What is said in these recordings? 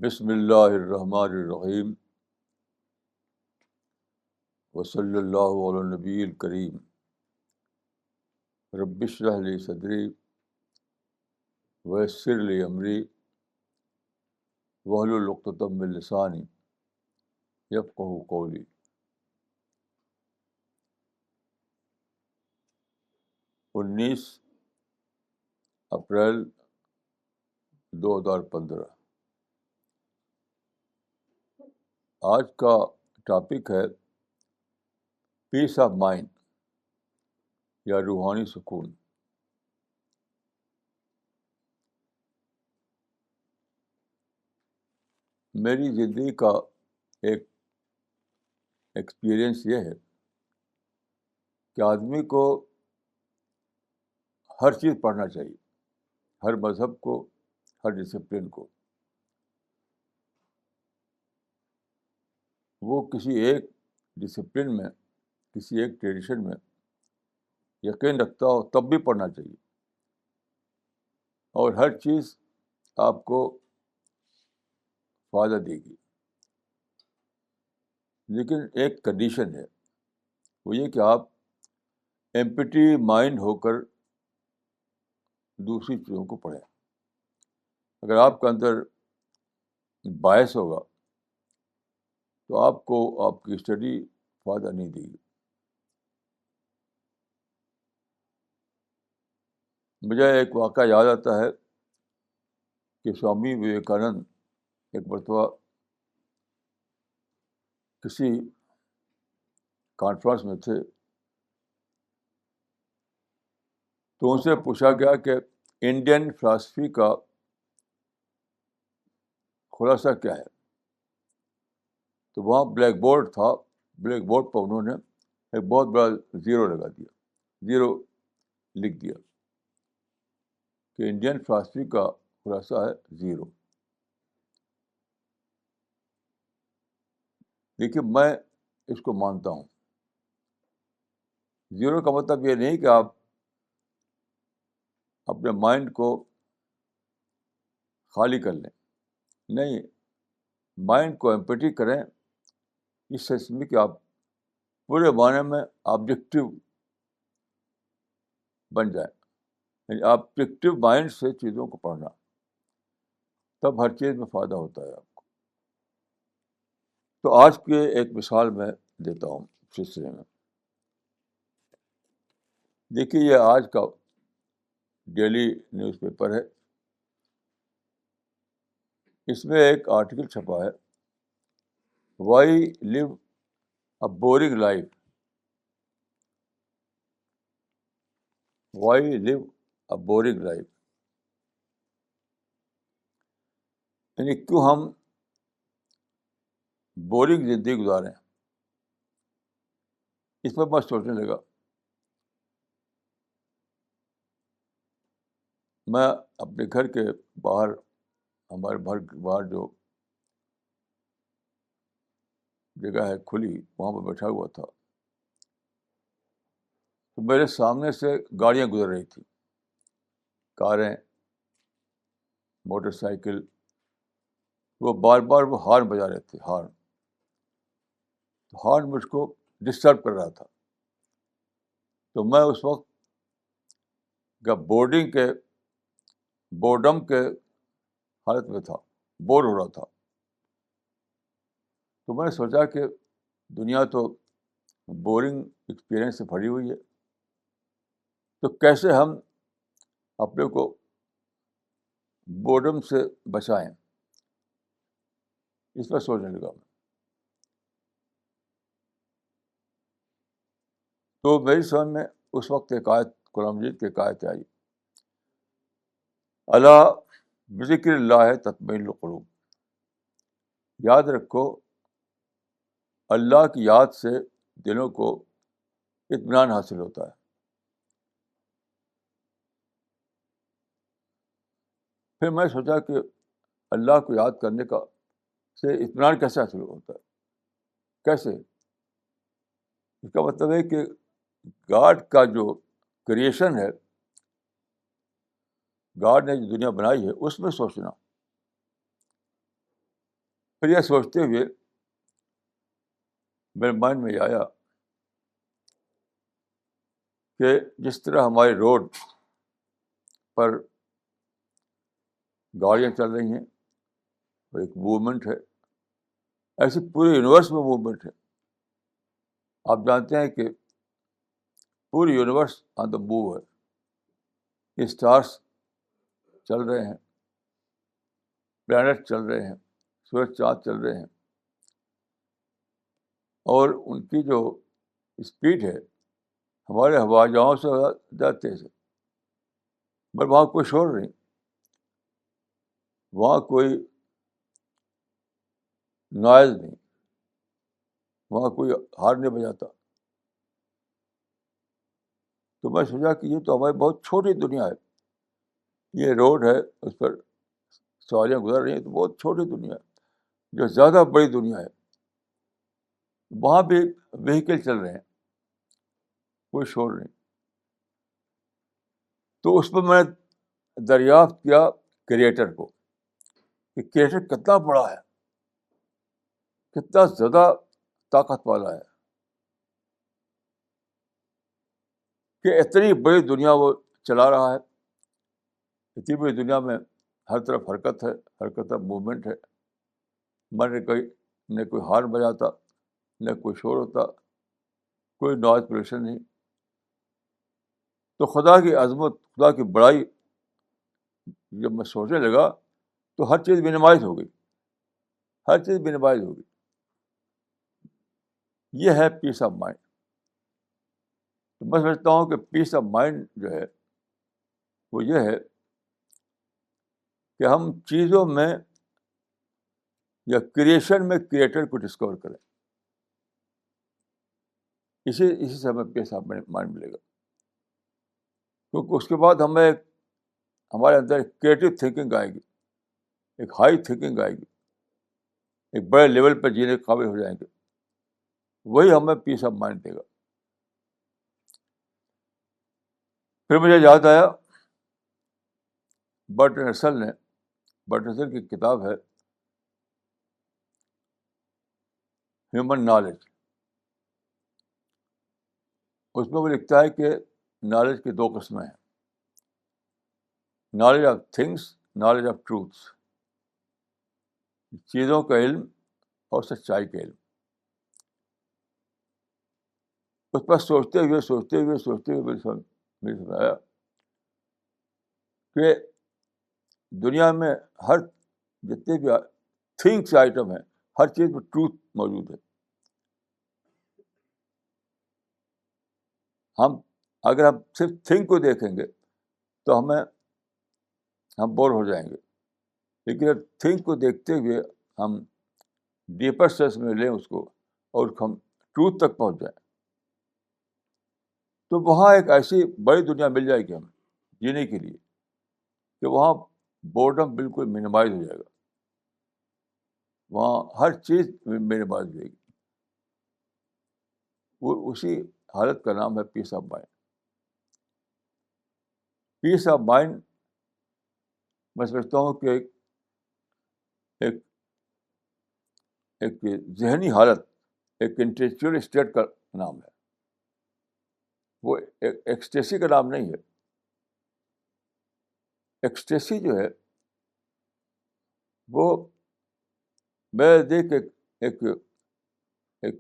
بسم اللہ الرحمن الرحیم وصلی اللہ علی النبی الکریم رب اشرح لی صدری ویسر لی امری واحلل عقدۃ من لسانی یفقہوا قولی۔ 19 اپریل 2015۔ آج کا ٹاپک ہے پیس آف مائنڈ یا روحانی سکون۔ میری زندگی کا ایک ایکسپیرئنس یہ ہے کہ آدمی کو ہر چیز پڑھنا چاہیے، ہر مذہب کو، ہر ڈسپلن کو۔ وہ کسی ایک ڈسپلن میں، کسی ایک ٹریڈیشن میں یقین رکھتا ہو تب بھی پڑھنا چاہیے، اور ہر چیز آپ کو فائدہ دے گی۔ لیکن ایک کنڈیشن ہے، وہ یہ کہ آپ ایمپٹی مائنڈ ہو کر دوسری چیزوں کو پڑھیں۔ اگر آپ کے اندر باعث ہوگا تو آپ کو آپ کی اسٹڈی فائدہ نہیں دے گی۔ مجھے ایک واقعہ یاد آتا ہے کہ سوامی وویکانند ایک مرتبہ کسی کانفرنس میں تھے، تو ان سے پوچھا گیا کہ انڈین فلاسفی کا خلاصہ کیا ہے؟ تو وہاں بلیک بورڈ تھا، بلیک بورڈ پر انہوں نے ایک بہت بڑا زیرو لگا دیا، زیرو لکھ دیا کہ انڈین فلاسفی کا خلاصہ ہے زیرو۔ دیکھیے، میں اس کو مانتا ہوں۔ زیرو کا مطلب یہ نہیں کہ آپ اپنے مائنڈ کو خالی کر لیں، نہیں، مائنڈ کو ایمپٹی کریں، اس سینس میں کہ آپ پورے معنی میں آبجیکٹو بن جائیں، یعنی آبجیکٹو مائنڈ سے چیزوں کو پڑھنا، تب ہر چیز میں فائدہ ہوتا ہے آپ کو۔ تو آج کی ایک مثال میں دیتا ہوں سلسلے میں۔ دیکھیے، یہ آج کا ڈیلی نیوز پیپر ہے، اس میں ایک آرٹیکل چھپا ہے، وائی لیو اے بورنگ لائف، وائی لیو اے بورنگ لائف، یعنی کیوں ہم بورنگ زندگی گزاریں۔ اس پر میں سوچنے لگا۔ میں اپنے گھر کے باہر، ہمارے گھر کے باہر جو جگہ ہے کھلی، وہاں پہ بیٹھا ہوا تھا، تو میرے سامنے سے گاڑیاں گزر رہی تھیں، کاریں، موٹر سائیکل۔ وہ بار بار وہ ہارن بجا رہے تھے، ہارن۔ تو ہارن مجھ کو ڈسٹرب کر رہا تھا۔ تو میں اس وقت بورڈم کے حالت میں تھا، بور ہو رہا تھا۔ تو میں نے سوچا کہ دنیا تو بورنگ ایکسپیرئنس سے بھری ہوئی ہے، تو کیسے ہم اپنے کو بورڈم سے بچائیں، اس پر سوچنے لگا میں۔ تو میری سمجھ میں اس وقت ایک آیت، قرآن مجید کی ایک آیت آئی، الا بذکر اللہ تطمئن القلوب، یاد رکھو اللہ کی یاد سے دلوں کو اطمینان حاصل ہوتا ہے۔ پھر میں سوچا کہ اللہ کو یاد کرنے کا سے اطمینان کیسے حاصل ہوتا ہے، کیسے؟ اس کا مطلب ہے کہ گاڈ کا جو کریشن ہے، گاڈ نے جو دنیا بنائی ہے، اس میں سوچنا۔ پھر یہ سوچتے ہوئے میرے مائنڈ میں یہ آیا کہ جس طرح ہمارے روڈ پر گاڑیاں چل رہی ہیں، وہ ایک موومنٹ ہے، ایسے پورے یونیورس میں موومنٹ ہے. آپ جانتے ہیں کہ پوری یونیورس آن دا موو ہے. اسٹارس چل رہے ہیں، پلانٹ چل رہے ہیں، سورج چاند چل رہے ہیں، اور ان کی جو اسپیڈ ہے ہمارے ہوائی جہاز سے زیادہ تیز ہے. مگر وہاں کوئی شور نہیں، وہاں کوئی نوائز نہیں، وہاں کوئی ہارن نہیں بجاتا. تو میں سوچا کہ یہ تو ہماری بہت چھوٹی دنیا ہے. یہ روڈ ہے، اس پر سواریاں گزر رہی ہیں، تو بہت چھوٹی دنیا ہے. جو زیادہ بڑی دنیا ہے وہاں بھی وہیکل چل رہے ہیں، کوئی شور نہیں. تو اس پر میں نے دریافت کیا کریٹر کو، کہ کریٹر کتنا بڑا ہے، کتنا زیادہ طاقت والا ہے، کہ اتنی بڑی دنیا وہ چلا رہا ہے. اتنی بڑی دنیا میں ہر طرف حرکت ہے، ہر طرف موومنٹ ہے. میں نے نہ کوئی ہارن بجاتا، نہ کوئی شور ہوتا، کوئی نوائز پولیوشن نہیں. تو خدا کی عظمت، خدا کی بڑائی جب میں سوچنے لگا تو ہر چیز مینیمائز ہو گئی، ہر چیز مینیمائز ہو گئی. یہ ہے پیس آف مائنڈ. تو میں سمجھتا ہوں کہ پیس آف مائنڈ جو ہے وہ یہ ہے کہ ہم چیزوں میں یا کریشن میں کریٹر کو ڈسکور کریں. اسی سے ہمیں پیس آف مائنڈ ملے گا. کیونکہ اس کے بعد ہمارے اندر ایک کریٹو تھنکنگ آئے گی، ایک ہائی تھنکنگ آئے گی، ایک بڑے لیول پر جینے کے قابل ہو جائیں گے. وہی ہمیں پیس آف مائنڈ دے گا. پھر مجھے یاد آیا برٹراڈ رسل کی کتاب ہے ہیومن نالج. اس میں وہ لکھتا ہے کہ نالج کی دو قسمیں ہیں، knowledge of things, knowledge of truths. چیزوں کا علم اور سچائی کا علم. اس پر سوچتے ہوئے میرے سمجھ آیا کہ دنیا میں ہر جتنے بھی تھنگس آئٹم ہیں، ہر چیز میں ٹروتھ موجود ہے. اگر ہم صرف تھنک کو دیکھیں گے تو ہم بور ہو جائیں گے. لیکن اگر تھنک کو دیکھتے ہوئے ہم ڈیپر سینس میں لیں اس کو اور ہم ٹروتھ تک پہنچ جائیں تو وہاں ایک ایسی بڑی دنیا مل جائے گی ہمیں جینے کے لیے کہ وہاں بورڈم بالکل مینیمائز ہو جائے گا. وہاں ہر چیز مینیمائز ہو جائے گی. وہ اسی حالت کا نام ہے peace of mind. Peace of mind میں سمجھتا ہوں کہ ایک ایک ذہنی حالت، ایک انٹلیکچوئل اسٹیٹ کا نام ہے. وہ ایکسٹیسی کا نام نہیں ہے. ایکسٹیسی جو ہے وہ میں دیکھ ایک ایک ایک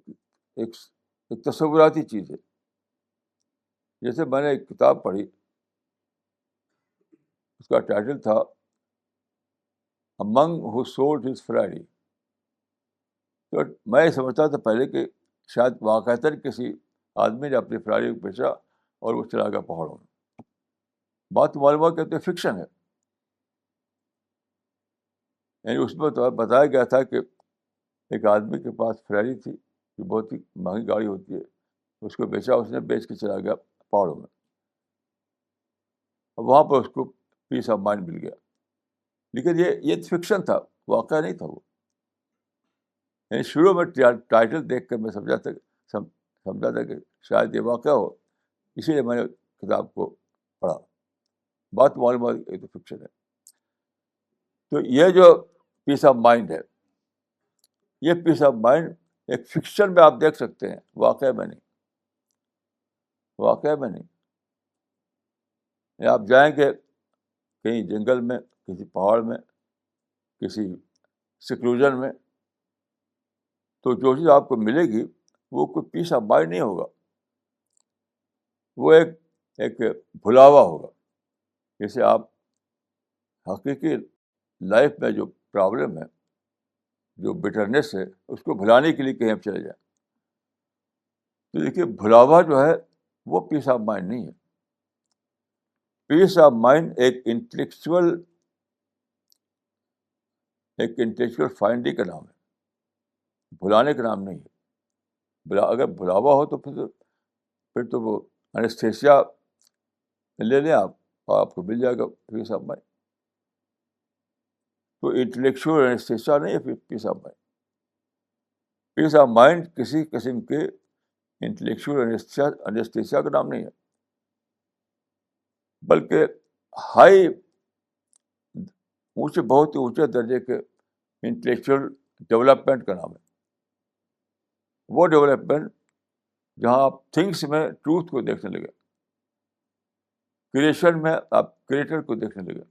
ایک تصوراتی چیز ہے. جیسے میں نے ایک کتاب پڑھی، اس کا ٹائٹل تھا امنگ ہو سولڈ ہز فراڈی. تو میں یہ سمجھتا تھا پہلے کہ شاید واقعتاً کسی آدمی نے اپنی فراڈی کو بیچا اور وہ چلا گیا پہاڑوں میں. بات معلومات کہتے ہیں فکشن ہے. یعنی اس میں تو بتایا گیا تھا کہ ایک آدمی کے پاس فراڈی تھی جو بہت ہی مہنگی گاڑی ہوتی ہے، اس کو بیچا، اس نے بیچ کے چلا گیا پہاڑوں میں. وہاں پر اس کو پیس آف مائنڈ مل گیا. لیکن یہ فکشن تھا، واقعہ نہیں تھا وہ. یعنی شروع میں ٹائٹل دیکھ کر میں سمجھا تھا کہ شاید یہ واقعہ ہو، اسی لیے میں نے کتاب کو پڑھا. بات معلومات یہ تو فکشن ہے. تو یہ جو پیس آف مائنڈ ہے یہ پیس آف مائنڈ ایک فکشن میں آپ دیکھ سکتے ہیں، واقعہ میں نہیں، واقعہ میں نہیں. آپ جائیں گے کہیں جنگل میں، کسی پہاڑ میں، کسی سیکلوژن میں، تو جو چیز آپ کو ملے گی وہ کوئی پیس آف مائنڈ نہیں ہوگا، وہ ایک بھلاوا ہوگا. جیسے آپ حقیقی لائف میں جو پرابلم ہے، جو بٹرنس ہے، اس کو بھلانے کے لیے کہیں آپ چلے جائیں، تو دیکھیے بھلاوا جو ہے وہ پیس آف مائنڈ نہیں ہے. پیس آف مائنڈ ایک انٹلیکچوئل فائنڈنگ کا نام ہے، بھلانے کا نام نہیں ہے. اگر بھلاوا ہو تو پھر تو وہ انستھیسیا لے لیں آپ کو مل جائے گا پیس آف مائنڈ. تو انٹلیکچوئل انستھیسیا نہیں ہے peace of mind. Peace of mind کسی قسم کے انٹلیکچوئل انستھیسیا کا نام نہیں ہے، بلکہ ہائی بہت ہی اونچے درجے کے انٹلیکچوئل ڈیولپمنٹ کا نام ہے. وہ ڈیولپمنٹ جہاں آپ تھنگس میں ٹروتھ کو دیکھنے لگے، کریشن میں آپ کریٹر کو دیکھنے لگے،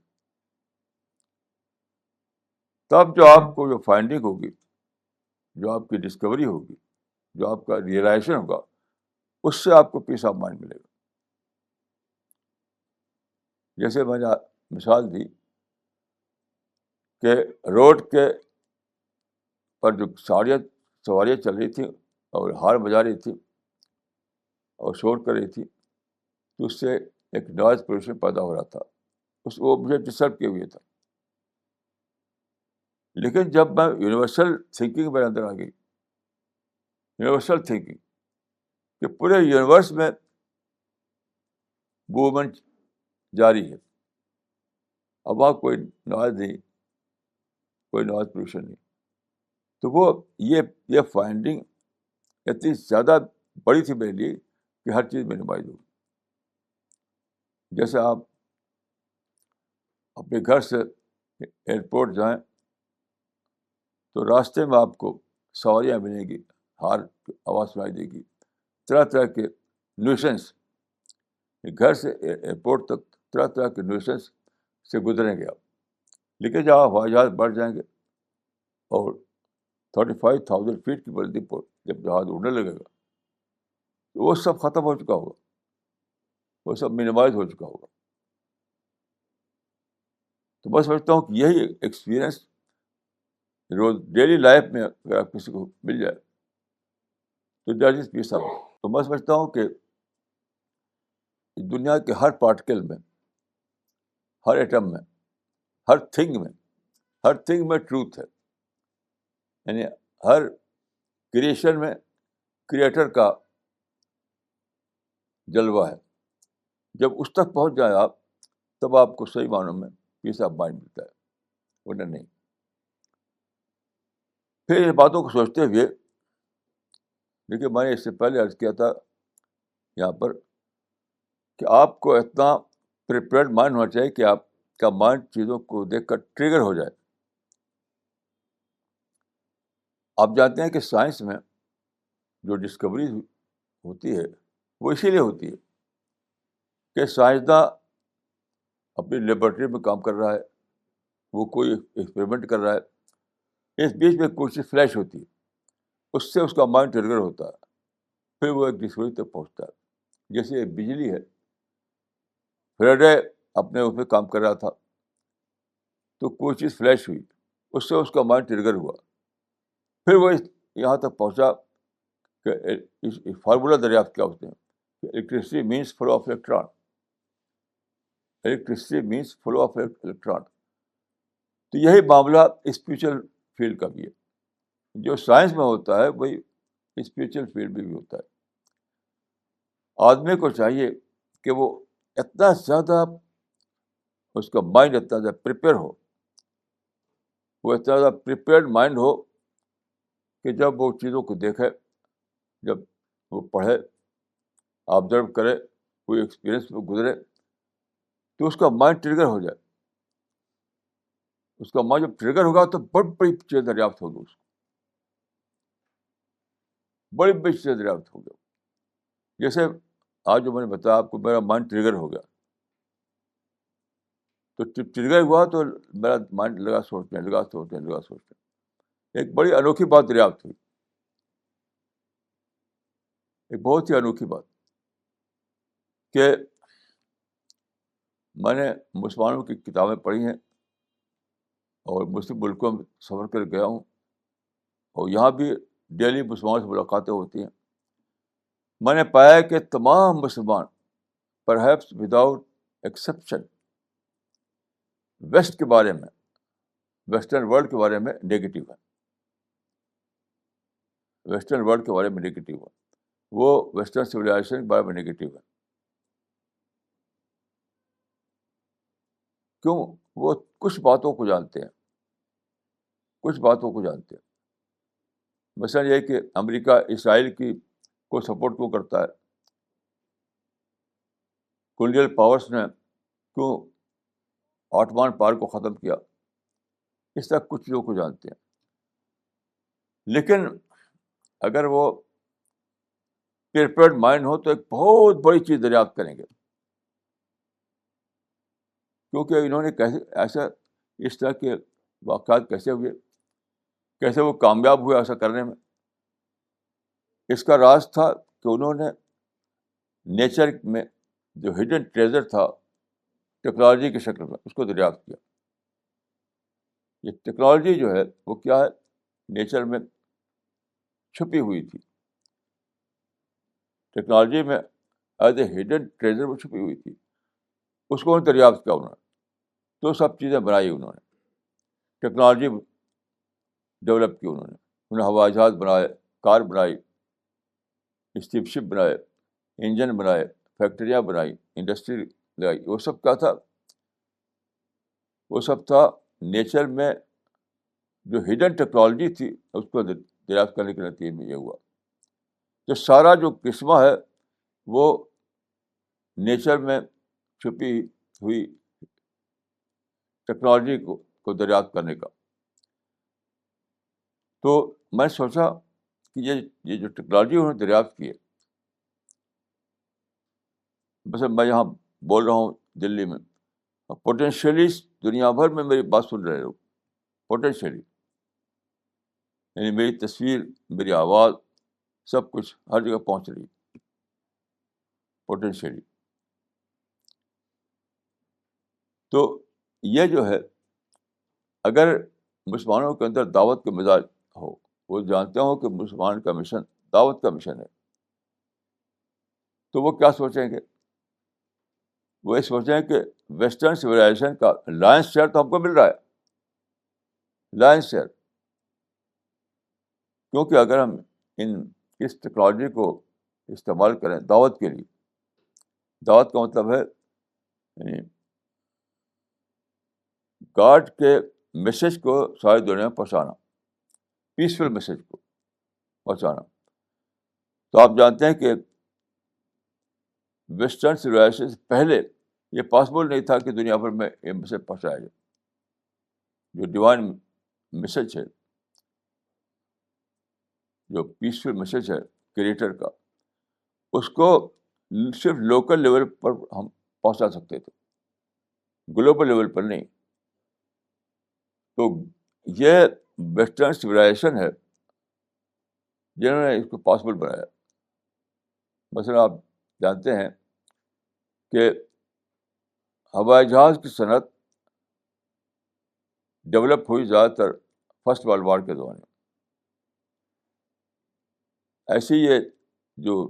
تب جو آپ کو جو فائنڈنگ ہوگی، جو آپ کی ڈسکوری ہوگی، جو آپ کا ریئلائزیشن ہوگا، اس سے آپ کو پیس آف مائنڈ ملے گا. جیسے میں نے مثال دی کہ روڈ کے پر جو سواریاں چل رہی تھیں اور ہارن بجا رہی تھی اور شور کر رہی تھی، تو اس سے ایک نوائز پولوشن پیدا ہو رہا تھا، وہ مجھے ڈسٹرب کیے ہوئے تھا. لیکن جب میں یونیورسل تھنکنگ میرے اندر آ گئی، یونیورسل تھنکنگ کہ پورے یونیورس میں موومنٹ جاری ہے، اب وہاں کوئی نوائز نہیں، کوئی نوائز پولوشن نہیں، تو وہ یہ فائنڈنگ اتنی زیادہ بڑی تھی میرے لیے کہ ہر چیز میں نمائز ہوگی. جیسے آپ اپنے گھر سے ایئرپورٹ جائیں تو راستے میں آپ کو سواریاں ملیں گی، ہارن کی آواز سنائی دے گی، طرح طرح کے نیوسنس. گھر سے ایئرپورٹ تک طرح طرح کے نیوسنس سے گزریں گے آپ. لیکن جب آپ ہوائی جہاز بڑھ جائیں گے اور 35,000 فیٹ کی بلندی پر جب جہاز اڑنے لگے گا تو وہ سب ختم ہو چکا ہوگا، وہ سب منیمائز ہو چکا ہوگا. تو میں سمجھتا ہوں کہ یہی ایکسپیرئنس روز ڈیلی لائف میں اگر آپ کسی کو مل جائے تو that is peace of mind. تو میں سمجھتا ہوں کہ دنیا کے ہر پارٹیکل میں، ہر ایٹم میں، ہر تھنگ میں ٹروتھ ہے. یعنی ہر کریشن میں کریٹر کا جلوہ ہے. جب اس تک پہنچ جائیں آپ، تب آپ کو صحیح معنوں میں پیس آف مائنڈ ملتا ہے، ورنہ نہیں. پھر ان باتوں کو سوچتے ہوئے، دیکھیے میں نے اس سے پہلے عرض کیا تھا یہاں پر کہ آپ کو اتنا پریپیئرڈ مائنڈ ہونا چاہیے کہ آپ کا مائنڈ چیزوں کو دیکھ کر ٹریگر ہو جائے. آپ جانتے ہیں کہ سائنس میں جو ڈسکوری ہوتی ہے وہ اسی لیے ہوتی ہے کہ سائنسداں اپنی لیبورٹری میں کام کر رہا ہے، وہ کوئی ایکسپیریمنٹ کر رہا ہے، اس بیچ میں کوئی چیز فلیش ہوتی ہے، اس سے اس کا مائنڈ ٹریگر ہوتا ہے، پھر وہ ایک ڈسکوری تک پہنچتا ہے. جیسے بجلی ہے، فیراڈے اپنے اس میں کام کر رہا تھا تو کوئی چیز فلیش ہوئی، اس سے اس کا مائنڈ ٹریگر ہوا، پھر وہ یہاں تک پہنچا کہ فارمولا دریافت کیا ہوتے ہیں کہ electricity means flow of electron. Electricity means flow of electron. تو یہی معاملہ اسپریچل فیلڈ کا بھی ہے. جو سائنس میں ہوتا ہے وہی اسپریچل فیلڈ میں بھی ہوتا ہے. آدمی کو چاہیے کہ وہ اتنا زیادہ، اس کا مائنڈ اتنا زیادہ پریپیئر ہو، وہ اتنا زیادہ پریپیئرڈ مائنڈ ہو کہ جب وہ چیزوں کو دیکھے، جب وہ پڑھے، آبزرو کرے، کوئی ایکسپیرئنس میں گزرے، تو اس کا مائنڈ ٹریگر ہو جائے. اس کا مائنڈ جب ٹریگر ہوگا تو بڑی بڑی چیز دریافت ہوگی اس کو. بڑی بڑی چیزیں دریافت ہو گیا. جیسے آج جو میں نے بتایا آپ کو, میرا مائنڈ ٹریگر ہو گیا, تو ٹریگر ہوا تو میرا مائنڈ لگا سوچنے. ایک بڑی انوکھی بات دریافت ہوئی, ایک بہت ہی انوکھی بات, کہ میں نے مسلمانوں کی کتابیں پڑھی ہیں اور مسلم ملکوں میں سفر کر گیا ہوں, اور یہاں بھی ڈیلی مسلمانوں سے ملاقاتیں ہوتی ہیں. میں نے پایا کہ تمام مسلمان پرہیپس وداؤٹ ایکسیپشن ویسٹ کے بارے میں, ویسٹرن ورلڈ کے بارے میں نگیٹو ہے. ویسٹرن ورلڈ کے بارے میں نگیٹو ہے, وہ ویسٹرن سویلائزیشن کے بارے میں نگیٹو ہے. کیوں؟ وہ کچھ باتوں کو جانتے ہیں, کچھ باتوں کو جانتے ہیں. مثلا یہ کہ امریکہ اسرائیل کی کو سپورٹ کیوں کرتا ہے, کولونیل پاورس نے کیوں آٹمان پار کو ختم کیا, اس طرح کچھ لوگ کو جانتے ہیں. لیکن اگر وہ پریپیئرڈ مائنڈ ہو تو ایک بہت بڑی چیز دریافت کریں گے, کیونکہ انہوں نے کیسے ایسا اس طرح کے واقعات کیسے ہوئے, کیسے وہ کامیاب ہوئے ایسا کرنے میں. اس کا راز تھا کہ انہوں نے نیچر میں جو ہڈن ٹریزر تھا ٹیکنالوجی کی شکل میں, اس کو دریافت کیا. یہ ٹیکنالوجی جو ہے وہ کیا ہے, نیچر میں چھپی ہوئی تھی. ٹیکنالوجی میں ایز اے ہڈن ٹریزر میں چھپی ہوئی تھی, اس کو دریافت کیا انہوں نے. تو سب چیزیں بنائی انہوں نے, ٹیکنالوجی ڈیولپ کی انہوں نے ہوائی جہاز بنائے, کار بنائی, اسٹیپ شپ بنائے, انجن بنائے, فیکٹریاں بنائی, انڈسٹری لگائی. وہ سب کیا تھا, وہ سب تھا نیچر میں جو ہڈن ٹیکنالوجی تھی اس کو دریافت کرنے کے نتیجے میں یہ ہوا. جو سارا جو قسمہ ہے وہ نیچر میں چھپی ہوئی ٹیکنالوجی کو دریافت کرنے کا. تو میں سوچا کہ یہ جو ٹیکنالوجی انہوں نے دریافت کی ہے, بس میں یہاں بول رہا ہوں دلی میں, پوٹینشیلی دنیا بھر میں میری بات سن رہے لوگ, پوٹینشیلی, یعنی میری تصویر, میری آواز, سب کچھ ہر جگہ پہنچ رہی ہے پوٹینشیلی. تو یہ جو ہے, اگر مسلمانوں کے اندر دعوت کا مزاج ہو, وہ جانتے ہوں کہ مسلمان کا مشن دعوت کا مشن ہے, تو وہ کیا سوچیں گے؟ وہ یہ سوچیں کہ ویسٹرن سویلائزیشن کا لائنس شیئر تو ہم کو مل رہا ہے, لائنس شیئر. کیونکہ اگر ہم اس ٹیکنالوجی کو استعمال کریں دعوت کے لیے, دعوت کا مطلب ہے یعنی گاڈ کے میسج کو ساری دنیا میں پہنچانا, پیسفل میسج کو پہنچانا. تو آپ جانتے ہیں کہ ویسٹرن سویلائزیشن سے پہلے یہ پاسبل نہیں تھا کہ دنیا بھر میں یہ میسج پہنچایا جائے. جو ڈیوائن میسج ہے, جو پیسفل میسج ہے کریٹر کا, اس کو صرف لوکل لیول پر ہم پہنچا سکتے تھے, گلوبل لیول پر نہیں. تو یہ ویسٹرن سویلائزیشن ہے جنہوں نے اس کو پاسبل بنایا. مثلا آپ جانتے ہیں کہ ہوائی جہاز کی صنعت ڈیولپ ہوئی زیادہ تر فرسٹ ورلڈ وار کے دوران. ایسی یہ جو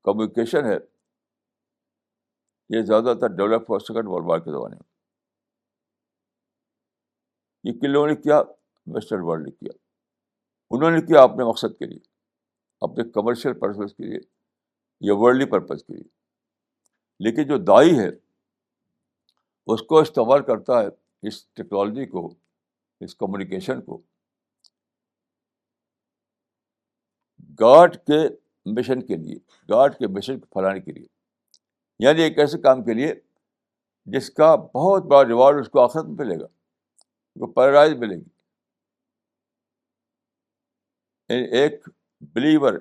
کمیونیکیشن ہے یہ زیادہ تر ڈیولپ ہوا سیکنڈ ورلڈ وار کے دوران. یہ کن لوگوں نے کیا؟ ویسٹرن ورلڈ نے کیا. انہوں نے کیا اپنے مقصد کے لیے, اپنے کمرشل پرپز کے لیے یا ورلڈلی پرپز کے لیے. لیکن جو دائی ہے اس کو استعمال کرتا ہے اس ٹیکنالوجی کو, اس کمیونیکیشن کو گاڈ کے مشن کے لیے, گاڈ کے مشن کو پھیلانے کے لیے, یعنی ایک ایسے کام کے لیے جس کا بہت بڑا ریوارڈ اس کو آخرت میں ملے گا, اس کو پیراڈائز ملے گی. ایک بلیور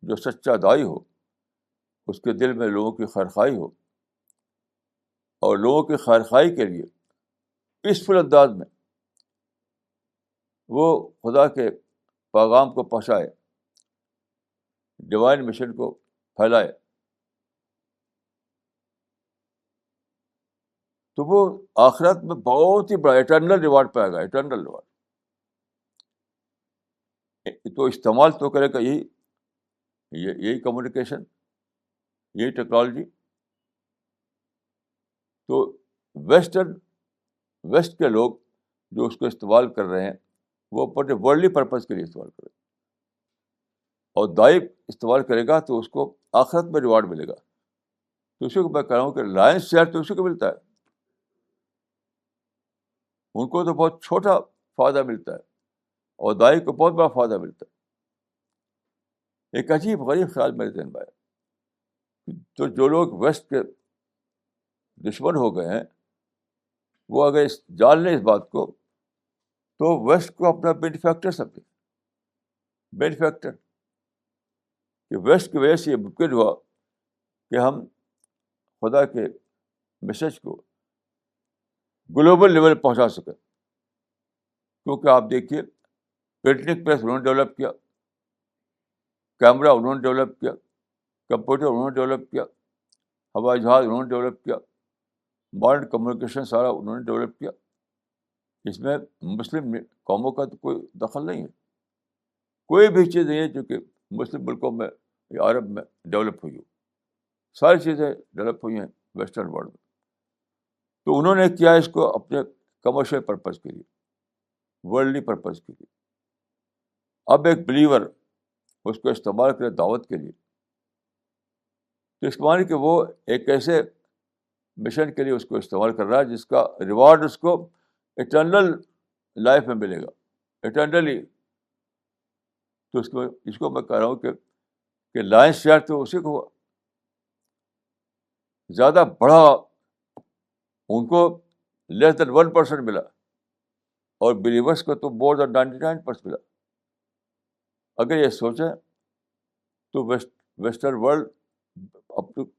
جو سچا دائی ہو، اس کے دل میں لوگوں کی خیرخواہی ہو، اور لوگوں کی خیرخواہی کے لیے پیسفل انداز میں وہ خدا کے پیغام کو پہنچائے، ڈیوائن مشن کو پھیلائے، تو وہ آخرت میں بہت ہی بڑا اٹرنل ریوارڈ پائے گا، اٹرنل ریوارڈ. تو استعمال تو کرے گا یہی کمیونیکیشن، یہی ٹیکنالوجی. تو ویسٹ کے لوگ جو اس کو استعمال کر رہے ہیں وہ اپنے ورلڈلی پرپز کے لیے استعمال کر رہے ہیں، اور دائی استعمال کرے گا تو اس کو آخرت میں ریوارڈ ملے گا. تو اسی کو میں کہہ رہا ہوں کہ لائنس شیئر تو اسی کو ملتا ہے، ان کو تو بہت چھوٹا فائدہ ملتا ہے اور دائی کو بہت بڑا فائدہ ملتا ہے. ایک عجیب غریب خیال میرے ذہن میں آیا. تو جو لوگ ویسٹ کے دشمن ہو گئے ہیں وہ اگر جان لیں اس بات کو تو ویسٹ کو اپنا بینیفیکٹر سمجھے، بینیفیکٹر، کہ ویسٹ کی وجہ سے یہ ممکن ہوا کہ ہم خدا کے میسج کو گلوبل لیول پہ پہنچا سکیں. کیونکہ آپ دیکھیے پرنٹنگ پریس انہوں نے ڈیولپ کیا، کیمرہ انہوں نے ڈیولپ کیا، کمپیوٹر انہوں نے ڈیولپ کیا، ہوائی جہاز انہوں نے ڈیولپ کیا، ماڈرن کمیونیکیشن سارا انہوں نے ڈیولپ کیا. اس میں مسلم قوموں کا تو کوئی دخل نہیں ہے. کوئی بھی چیز نہیں ہے جو کہ مسلم ملکوں میں یا عرب میں ڈیولپ ہوئی ہو. ساری چیزیں ڈیولپ ہوئی ہیں ویسٹرن ورلڈ میں. تو انہوں نے کیا اس کو اپنے کمرشل پرپز کے لیے، ورلڈلی پرپز کے لیے. اب ایک بلیور اس کو استعمال کرے دعوت کے لیے، تو اس معنی کہ وہ ایک ایسے مشن کے لیے اس کو استعمال کر رہا ہے جس کا ریوارڈ اس کو اٹرنل لائف میں ملے گا، اٹرنلی. تو اس کو میں کہہ رہا ہوں کہ لائنس شیئر تو اسی کو ہوا. زیادہ بڑا ان کو لیس دین 1% ملا، اور بلیورس کو تو مور دین 99% ملا. اگر یہ سوچیں تو ویسٹرن ورلڈ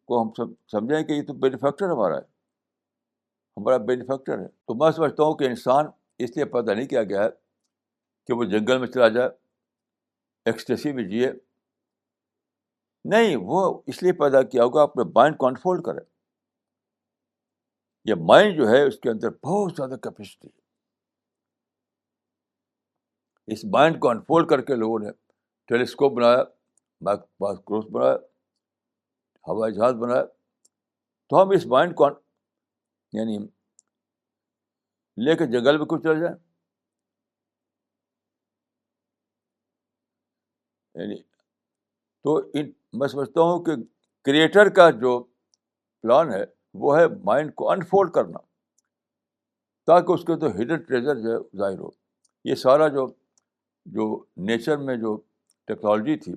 کو ہم سمجھیں کہ یہ تو بینیفیکٹر ہمارا ہے، ہمارا بینیفیکٹر ہے. تو میں سمجھتا ہوں کہ انسان اس لیے پیدا نہیں کیا گیا ہے کہ وہ جنگل میں چلا جائے، ایکسٹیسی میں جیے. نہیں، وہ اس لیے پیدا کیا ہوگا اپنے مائنڈ کو انفولڈ کرے. یہ مائنڈ جو ہے اس کے اندر بہت زیادہ کیپیسٹی ہے. اس مائنڈ کو انفولڈ کر کے لوگوں نے ٹیلیسکوپ بنایا، مائکروسکوپ بنایا، ہوائی جہاز بنایا. تو ہم اس مائنڈ کو یعنی لے کے جنگل میں کچھ چل جائیں. یعنی تو میں سمجھتا ہوں کہ کریٹر کا جو پلان ہے وہ ہے مائنڈ کو انفولڈ کرنا، تاکہ اس کے تو ہڈن ٹریجر جو ہے ظاہر ہو. یہ سارا جو نیچر میں جو ٹیکنالوجی تھی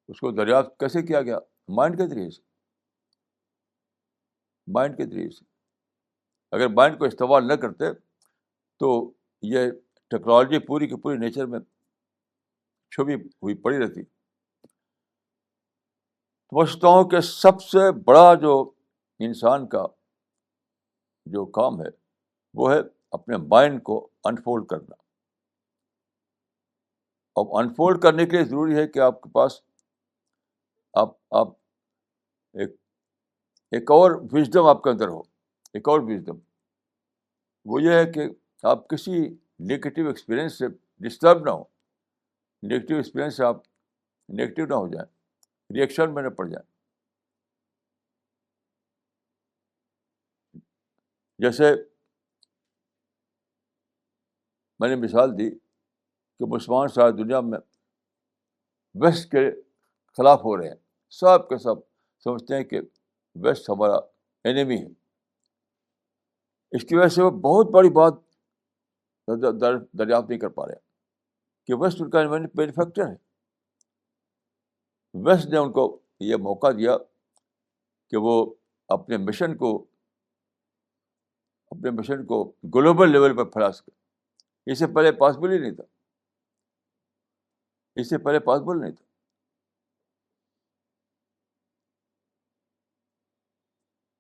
اس کو دریافت کیسے کیا گیا؟ مائنڈ کے ذریعے سے، مائنڈ کے ذریعے سے. اگر مائنڈ کو استعمال نہ کرتے تو یہ ٹیکنالوجی پوری کی پوری نیچر میں چھپی ہوئی پڑی رہتی. سمجھتا ہوں کہ سب سے بڑا جو انسان کا جو کام ہے وہ ہے اپنے مائنڈ کو انفولڈ کرنا. اب انفولڈ کرنے کے لیے ضروری ہے کہ آپ کے پاس آپ ایک اور وژڈم آپ کے اندر ہو. ایک اور وژڈم وہ یہ ہے کہ آپ کسی نگیٹو ایکسپیرئنس سے ڈسٹرب نہ ہو، نگیٹو ایکسپیرئنس سے آپ نگیٹو نہ ہو جائیں، ریئیکشن میں نہ پڑ جائیں. جیسے میں نے مثال دی کہ مسلمان ساری دنیا میں ویسٹ کے خلاف ہو رہے ہیں، سب کے سب سمجھتے ہیں کہ ویسٹ ہمارا اینیمی ہے. اس کی وجہ سے وہ بہت بڑی بات دریافت نہیں کر پا رہے ہیں کہ ویسٹ ان کا مینوفیکچر ہے. ویسٹ نے ان کو یہ موقع دیا کہ وہ اپنے مشن کو گلوبل لیول پر پھیلا سکے. اس سے پہلے پاسبل ہی نہیں تھا، اس سے پہلے پاسبل نہیں تھا.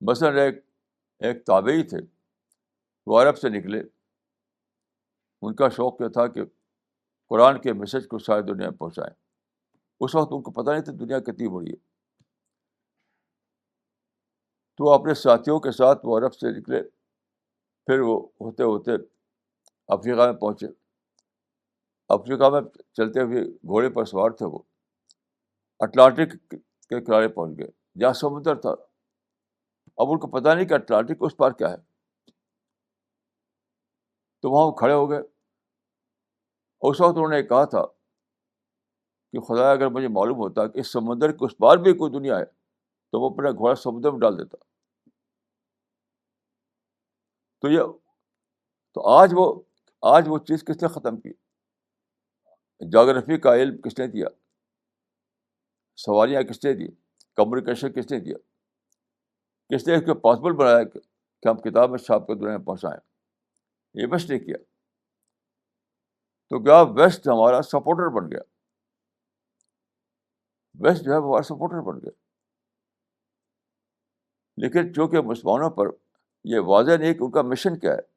مثلاً ایک تابعی تھے، وہ عرب سے نکلے. ان کا شوق یہ تھا کہ قرآن کے میسج کو ساری دنیا میں پہنچائیں. اس وقت ان کو پتہ نہیں تھا دنیا کتنی بڑی ہے. تو اپنے ساتھیوں کے ساتھ وہ عرب سے نکلے. پھر وہ ہوتے ہوتے افریقہ میں پہنچے. افریقہ میں چلتے ہوئے گھوڑے پر سوار تھے وہ. اٹلانٹک کے کنارے پہنچ گئے جہاں سمندر تھا. اب ان کو پتہ نہیں کہ اٹلانٹک اس پار کیا ہے. تو وہاں وہ کھڑے ہو گئے. اس وقت انہوں نے کہا تھا کہ خدا اگر مجھے معلوم ہوتا کہ اس سمندر کے اس پار بھی کوئی دنیا ہے تو وہ اپنا گھوڑا سمندر میں ڈال دیتا. تو یہ تو آج وہ چیز کس نے ختم کی؟ جاگرفی کا علم کس نے دیا؟ سواریاں کس نے دی؟ کمیونیکیشن کس نے دیا؟ کس نے اس کو پاسبل بنایا کہ ہم کتاب میں چھاپ کر دنیا میں پہنچائیں؟ یہ ویسٹ نے کیا. تو کیا ویسٹ ہمارا سپورٹر بن گیا. ویسٹ جو ہے وہ ہمارا سپورٹر بن گیا. لیکن چونکہ مسلمانوں پر یہ واضح نہیں کہ ان کا مشن کیا ہے.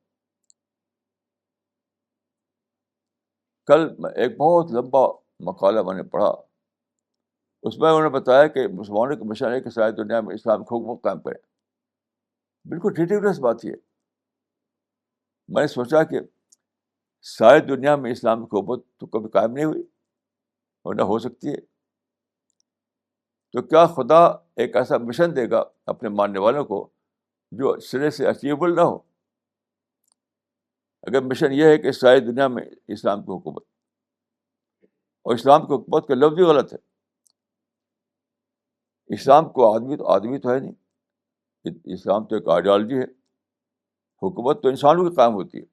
کل ایک بہت لمبا مقالہ میں نے پڑھا. اس میں انہوں نے بتایا کہ مسلمانوں کا مشن ہے کہ ساری دنیا میں اسلام کی حکومت قائم کریں. بالکل ریڈیکولس بات یہ. میں نے سوچا کہ ساری دنیا میں اسلام کی حکومت تو کبھی قائم نہیں ہوئی اور نہ ہو سکتی ہے. تو کیا خدا ایک ایسا مشن دے گا اپنے ماننے والوں کو جو سرے سے اچیویبل نہ ہو؟ اگر مشن یہ ہے کہ ساری دنیا میں اسلام کی حکومت، اور اسلام کی حکومت کا لفظ بھی غلط ہے. اسلام کو آدمی تو ہے نہیں. اسلام تو ایک آئیڈیالوجی ہے. حکومت تو انسانوں کی قائم ہوتی ہے.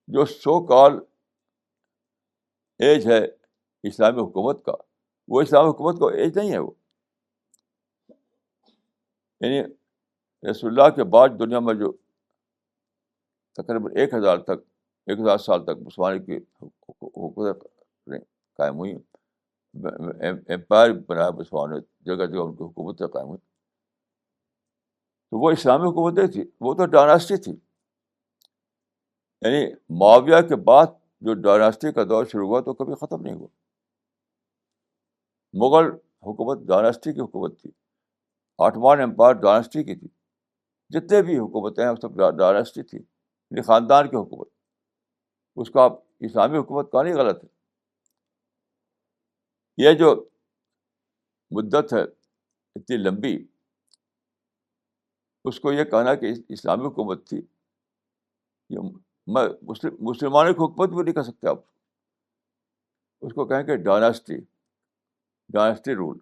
جو سو کال ایج ہے اسلامی حکومت کا، وہ اسلامی حکومت کا ایج نہیں ہے. وہ یعنی رسول اللہ کے بعد دنیا میں جو تقریباً 1000 سال تک مسلمان کی حکومت قائم ہوئی، امپائر بنایا مسلمانوں نے، جگہ جگہ ان کی حکومتیں قائم ہوئی. تو وہ اسلامی حکومتیں تھی، وہ تو ڈائناسٹی تھی. یعنی معاویہ کے بعد جو ڈائناسٹی کا دور شروع ہوا تو کبھی ختم نہیں ہوا. مغل حکومت ڈائناسٹی کی حکومت تھی. آٹمان امپائر ڈائناسٹی کی تھی. جتنے بھی حکومتیں ہیں وہ سب ڈائناسٹی تھی، یعنی خاندان کی حکومت. اس کا اسلامی حکومت کا نہیں غلط ہے. یہ جو مدت ہے اتنی لمبی، اس کو یہ کہنا کہ اسلامی حکومت تھی، یہ میں مسلمانوں کی حکومت بھی نہیں کہہ سکتے آپ. اس کو کہیں کہ ڈائناسٹی رول.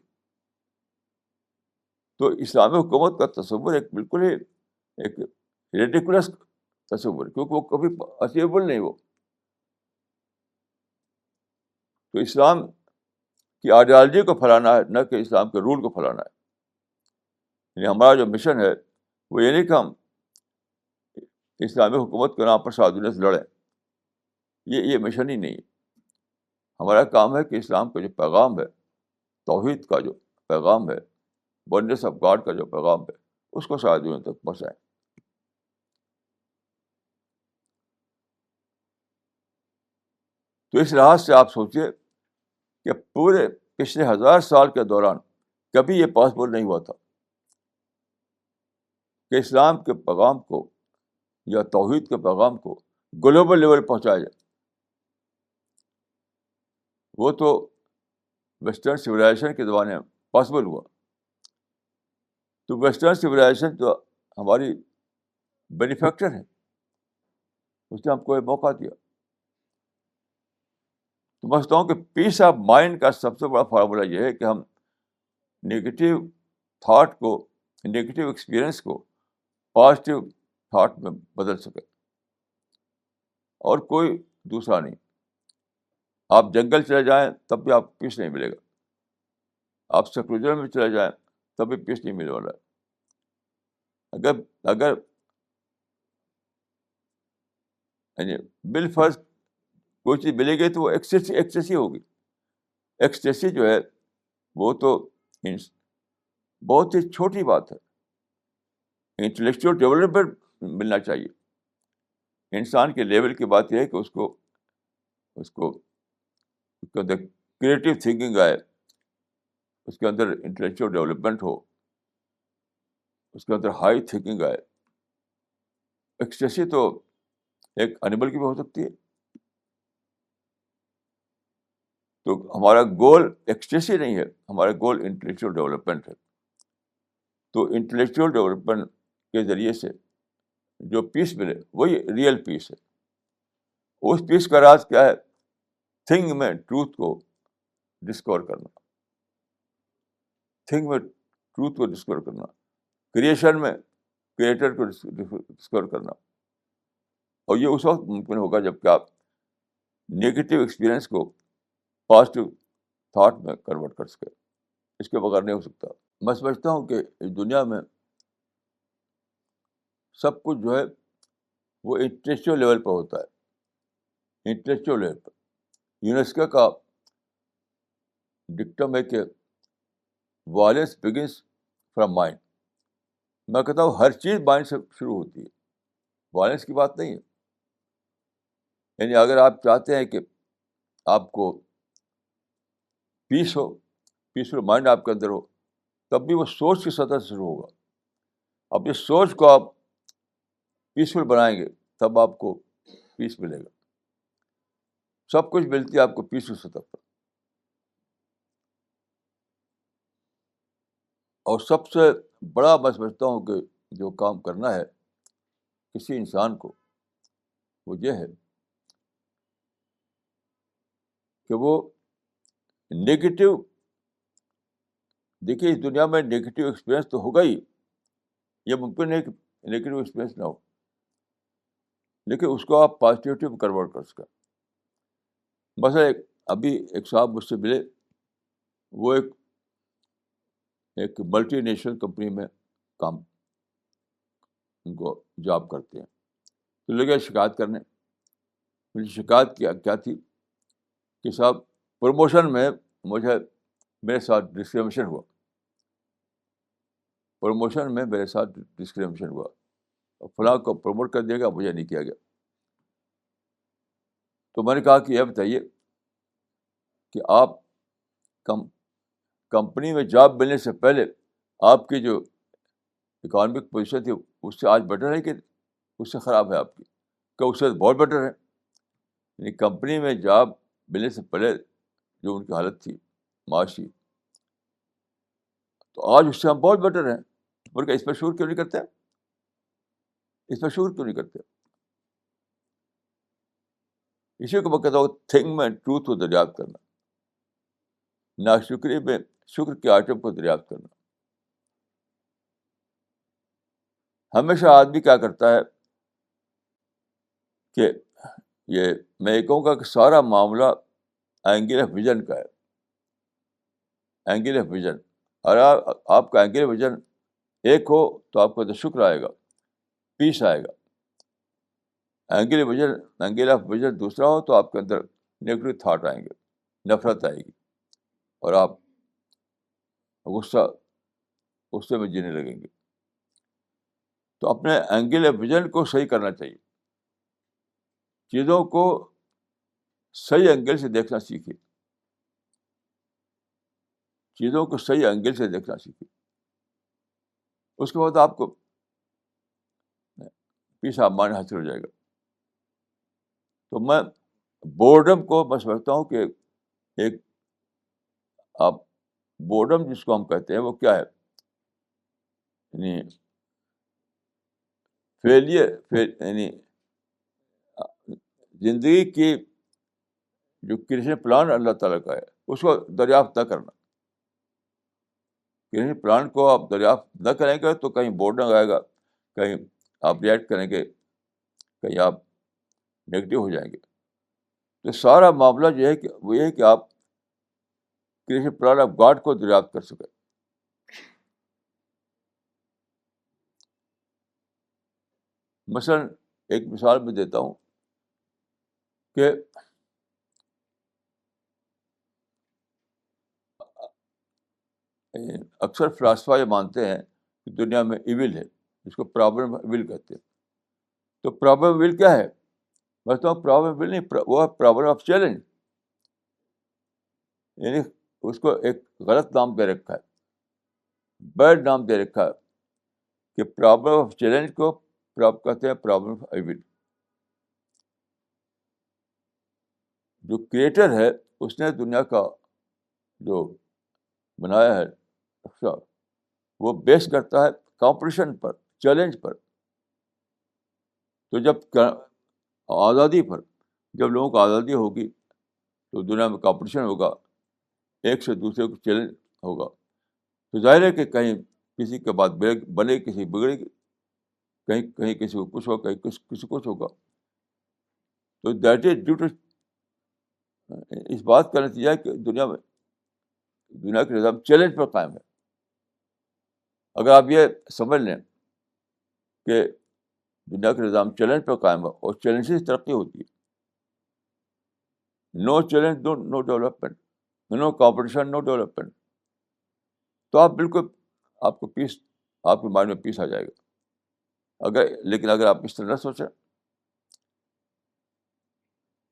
تو اسلامی حکومت کا تصور ایک بالکل ہی ایک ریڈیکولس تصور، کیونکہ وہ کبھی اچیویبل نہیں. وہ تو اسلام کی آئیڈیالوجی کو پھیلانا ہے، نہ کہ اسلام کے رول کو پھیلانا ہے. یعنی ہمارا جو مشن ہے وہ یہ نہیں کہ ہم اسلامی حکومت کے نام پر ساری دنیا سے لڑیں. یہ مشن ہی نہیں ہے. ہمارا کام ہے کہ اسلام کا جو پیغام ہے، توحید کا جو پیغام ہے، ونس آف گاڈ کا جو پیغام ہے، اس کو ساری دنیا تک پہنچائیں. تو اس لحاظ سے آپ سوچیے کہ پورے پچھلے 1000 سال کے دوران کبھی یہ پاسبل نہیں ہوا تھا کہ اسلام کے پیغام کو یا توحید کے پیغام کو گلوبل لیول پہنچایا جائے. وہ تو ویسٹرن سویلائزیشن کے زمانے میں پاسبل ہوا. تو ویسٹرن سویلائزیشن تو ہماری بینیفیکٹر ہے، اس نے ہم کو ایک موقع دیا. تو میں سمجھتا ہوں کہ پیس آف مائنڈ کا سب سے بڑا فارمولہ یہ ہے کہ ہم نگیٹو تھاٹ کو، نگیٹو ایکسپیرئنس کو پازیٹیو تھاٹ میں بدل سکیں، اور کوئی دوسرا نہیں. آپ جنگل چلے جائیں تب بھی آپ کو پیس نہیں ملے گا. آپ سیکولرزم میں چلے جائیں تب بھی پیس نہیں ملنے والا ہے. اگر یعنی بالفرض کوئی چیز ملے گی تو وہ ایکسیسی ہوگی. ایکسٹیسی جو ہے وہ تو بہت ہی چھوٹی بات ہے. انٹلیکچوئل ڈیولپمنٹ ملنا چاہیے. انسان کے لیول کی بات یہ ہے کہ اس کو اس کے اندر کریٹو تھنکنگ آئے, اس کے اندر انٹلیکچوئل ڈیولپمنٹ ہو, اس کے اندر ہائی تھنکنگ آئے. ایکسٹیسی تو ایک انیمل کی بھی ہو سکتی ہے. تو ہمارا گول ایکسٹیسی نہیں ہے, ہمارا گول انٹلیکچوئل ڈیولپمنٹ ہے. تو انٹلیکچوئل ڈیولپمنٹ کے ذریعے سے جو پیس ملے وہی ریئل پیس ہے. اس پیس کا راز کیا ہے؟ تھنگ میں ٹروتھ کو ڈسکور کرنا, تھنگ میں ٹروتھ کو ڈسکور کرنا, کریشن میں کریٹر کو ڈسکور کرنا. اور یہ اس وقت ممکن ہوگا جب کہ آپ نیگیٹو ایکسپیرئنس کو پازیٹیو تھاٹ میں کنورٹ کر سکے. اس کے بغیر نہیں ہو سکتا. میں سمجھتا ہوں کہ اس دنیا میں سب کچھ جو ہے وہ انٹلیکچوئل لیول پہ ہوتا ہے. انٹلیکچوئل لیول پہ یونیسکو کا ڈکٹم ہے کہ وائلنس بگنس فرام مائنڈ. میں کہتا ہوں ہر چیز مائنڈ سے شروع ہوتی ہے, وائلنس کی بات نہیں ہے. یعنی اگر آپ چاہتے ہیں کہ آپ کو پیس ہو, پیسفل مائنڈ آپ کے اندر ہو, تب بھی وہ سوچ کی سطح سے شروع ہوگا. اب اس سوچ کو آپ پیسفل بنائیں گے تب آپ کو پیس ملے گا. سب کچھ ملتی ہے آپ کو پیسفل سطح پر. اور سب سے بڑا میں سمجھتا ہوں کہ جو کام کرنا ہے کسی انسان کو وہ یہ ہے کہ وہ نیگیٹو, دیکھیے اس دنیا میں نیگیٹو ایکسپیرئنس تو ہوگا ہی, یہ ممکن نہیں کہ نیگیٹو ایکسپیرئنس نہ ہو, لیکن اس کو آپ پازیٹیوٹی میں کنورٹ کر سکیں. مثلا ابھی ایک صاحب مجھ سے ملے, وہ ایک ملٹی نیشنل کمپنی میں کام ان کو جاب کرتے ہیں. تو لگے شکایت کرنے. مجھے شکایت کیا تھی کہ صاحب پروموشن میں مجھے میرے ساتھ ڈسکریمنیشن ہوا, پروموشن میں میرے ساتھ ڈسکریمنیشن ہوا, اور فلاں کو پروموٹ کر دیا گیا, مجھے نہیں کیا گیا. تو میں نے کہا کہ یہ بتائیے کہ آپ کمپنی میں جاب ملنے سے پہلے آپ کی جو اکانومک پوزیشن تھی اس سے آج بیٹر ہے کہ اس سے خراب ہے آپ کی؟ کہ اس سے بہت بیٹر ہے. یعنی کمپنی میں جاب ملنے سے پہلے جو ان کی حالت تھی معاشی, تو آج اس سے ہم بہت بیٹر ہیں. بلکہ اس پر شعور کیوں نہیں کرتے, اس پر شعور کیوں نہیں کرتے؟ اسی کو میں کہتا ہوں تھنگ میں ٹروتھ کو دریافت کرنا, ناشکری میں شکر کے آئٹم کو دریافت کرنا. ہمیشہ آدمی کیا کرتا ہے کہ یہ میں یہ کہوں گا کہ سارا معاملہ اینگل آف ویژن کا ہے, اینگل آف ویژن. اور آپ کا اینگل آف ویژن ایک ہو تو آپ کو تو شکر آئے گا, پیس آئے گا. اینگل آف ویژن دوسرا ہو تو آپ کے اندر نیگیٹو تھاٹ آئیں گے, نفرت آئے گی, اور آپ غصے میں جینے لگیں گے. تو اپنے اینگل آف ویژن کو صحیح کرنا چاہیے. چیزوں کو صحیح اینگل سے دیکھنا سیکھیے, چیزوں کو صحیح اینگل سے دیکھنا سیکھیے. اس کے بعد آپ کو پیس آف مائنڈ حاصل ہو جائے گا. تو میں بورڈم کو میں سمجھتا ہوں کہ ایک آپ بورڈم جس کو ہم کہتے ہیں وہ کیا ہے, یعنی یعنی زندگی کی جو کریشن پلان اللہ تعالیٰ کا ہے اس کو دریافت نہ کرنا. کریشن پلان کو آپ دریافت نہ کریں گے تو کہیں بورڈم آئے گا, کہیں آپ ریئیکٹ کریں گے, کہیں آپ نیگیٹو ہو جائیں گے. تو سارا معاملہ جو ہے کہ وہ یہ ہے کہ آپ کریشن پلان آف گاڈ کو دریافت کر سکیں. مثلاً ایک مثال میں دیتا ہوں کہ اکثر فلاسفہ یہ مانتے ہیں کہ دنیا میں ایول ہے، جس کو پرابلم ایول کہتے ہیں. تو پرابلم ایول کیا ہے؟ میں تو پرابلم ایول نہیں، وہ ہے پرابلم آف چیلنج. یعنی اس کو ایک غلط نام دے رکھا ہے، بیڈ نام دے رکھا ہے کہ پرابلم آف چیلنج کو کہتے ہیں پرابلم آف ایول. جو کریٹر ہے اس نے دنیا کا جو بنایا ہے نقشہ، وہ بیس کرتا ہے کمپٹیشن پر، چیلنج پر. تو جب آزادی پر، جب لوگوں کو آزادی ہوگی تو دنیا میں کمپٹیشن ہوگا، ایک سے دوسرے کو چیلنج ہوگا. تو ظاہر ہے کہ کہیں کسی کے بعد بنے، کسی بگڑے گی، کہیں کہیں کسی کو کچھ ہوگا، کہیں کسی کو کچھ ہوگا. تو دیٹ از ڈیو ٹو، اس بات کا نتیجہ ہے کہ دنیا کا نظام چیلنج پر قائم ہے. اگر آپ یہ سمجھ لیں کہ دنیا کا نظام چیلنج پر قائم ہے اور چیلنج سے ترقی ہوتی ہے، نو چیلنج نو ڈیولپمنٹ، نو کمپٹیشن نو ڈیولپمنٹ، تو آپ بالکل، آپ کو پیس، آپ کے مائنڈ میں پیس آ جائے گا. لیکن اگر آپ اس طرح نہ سوچیں،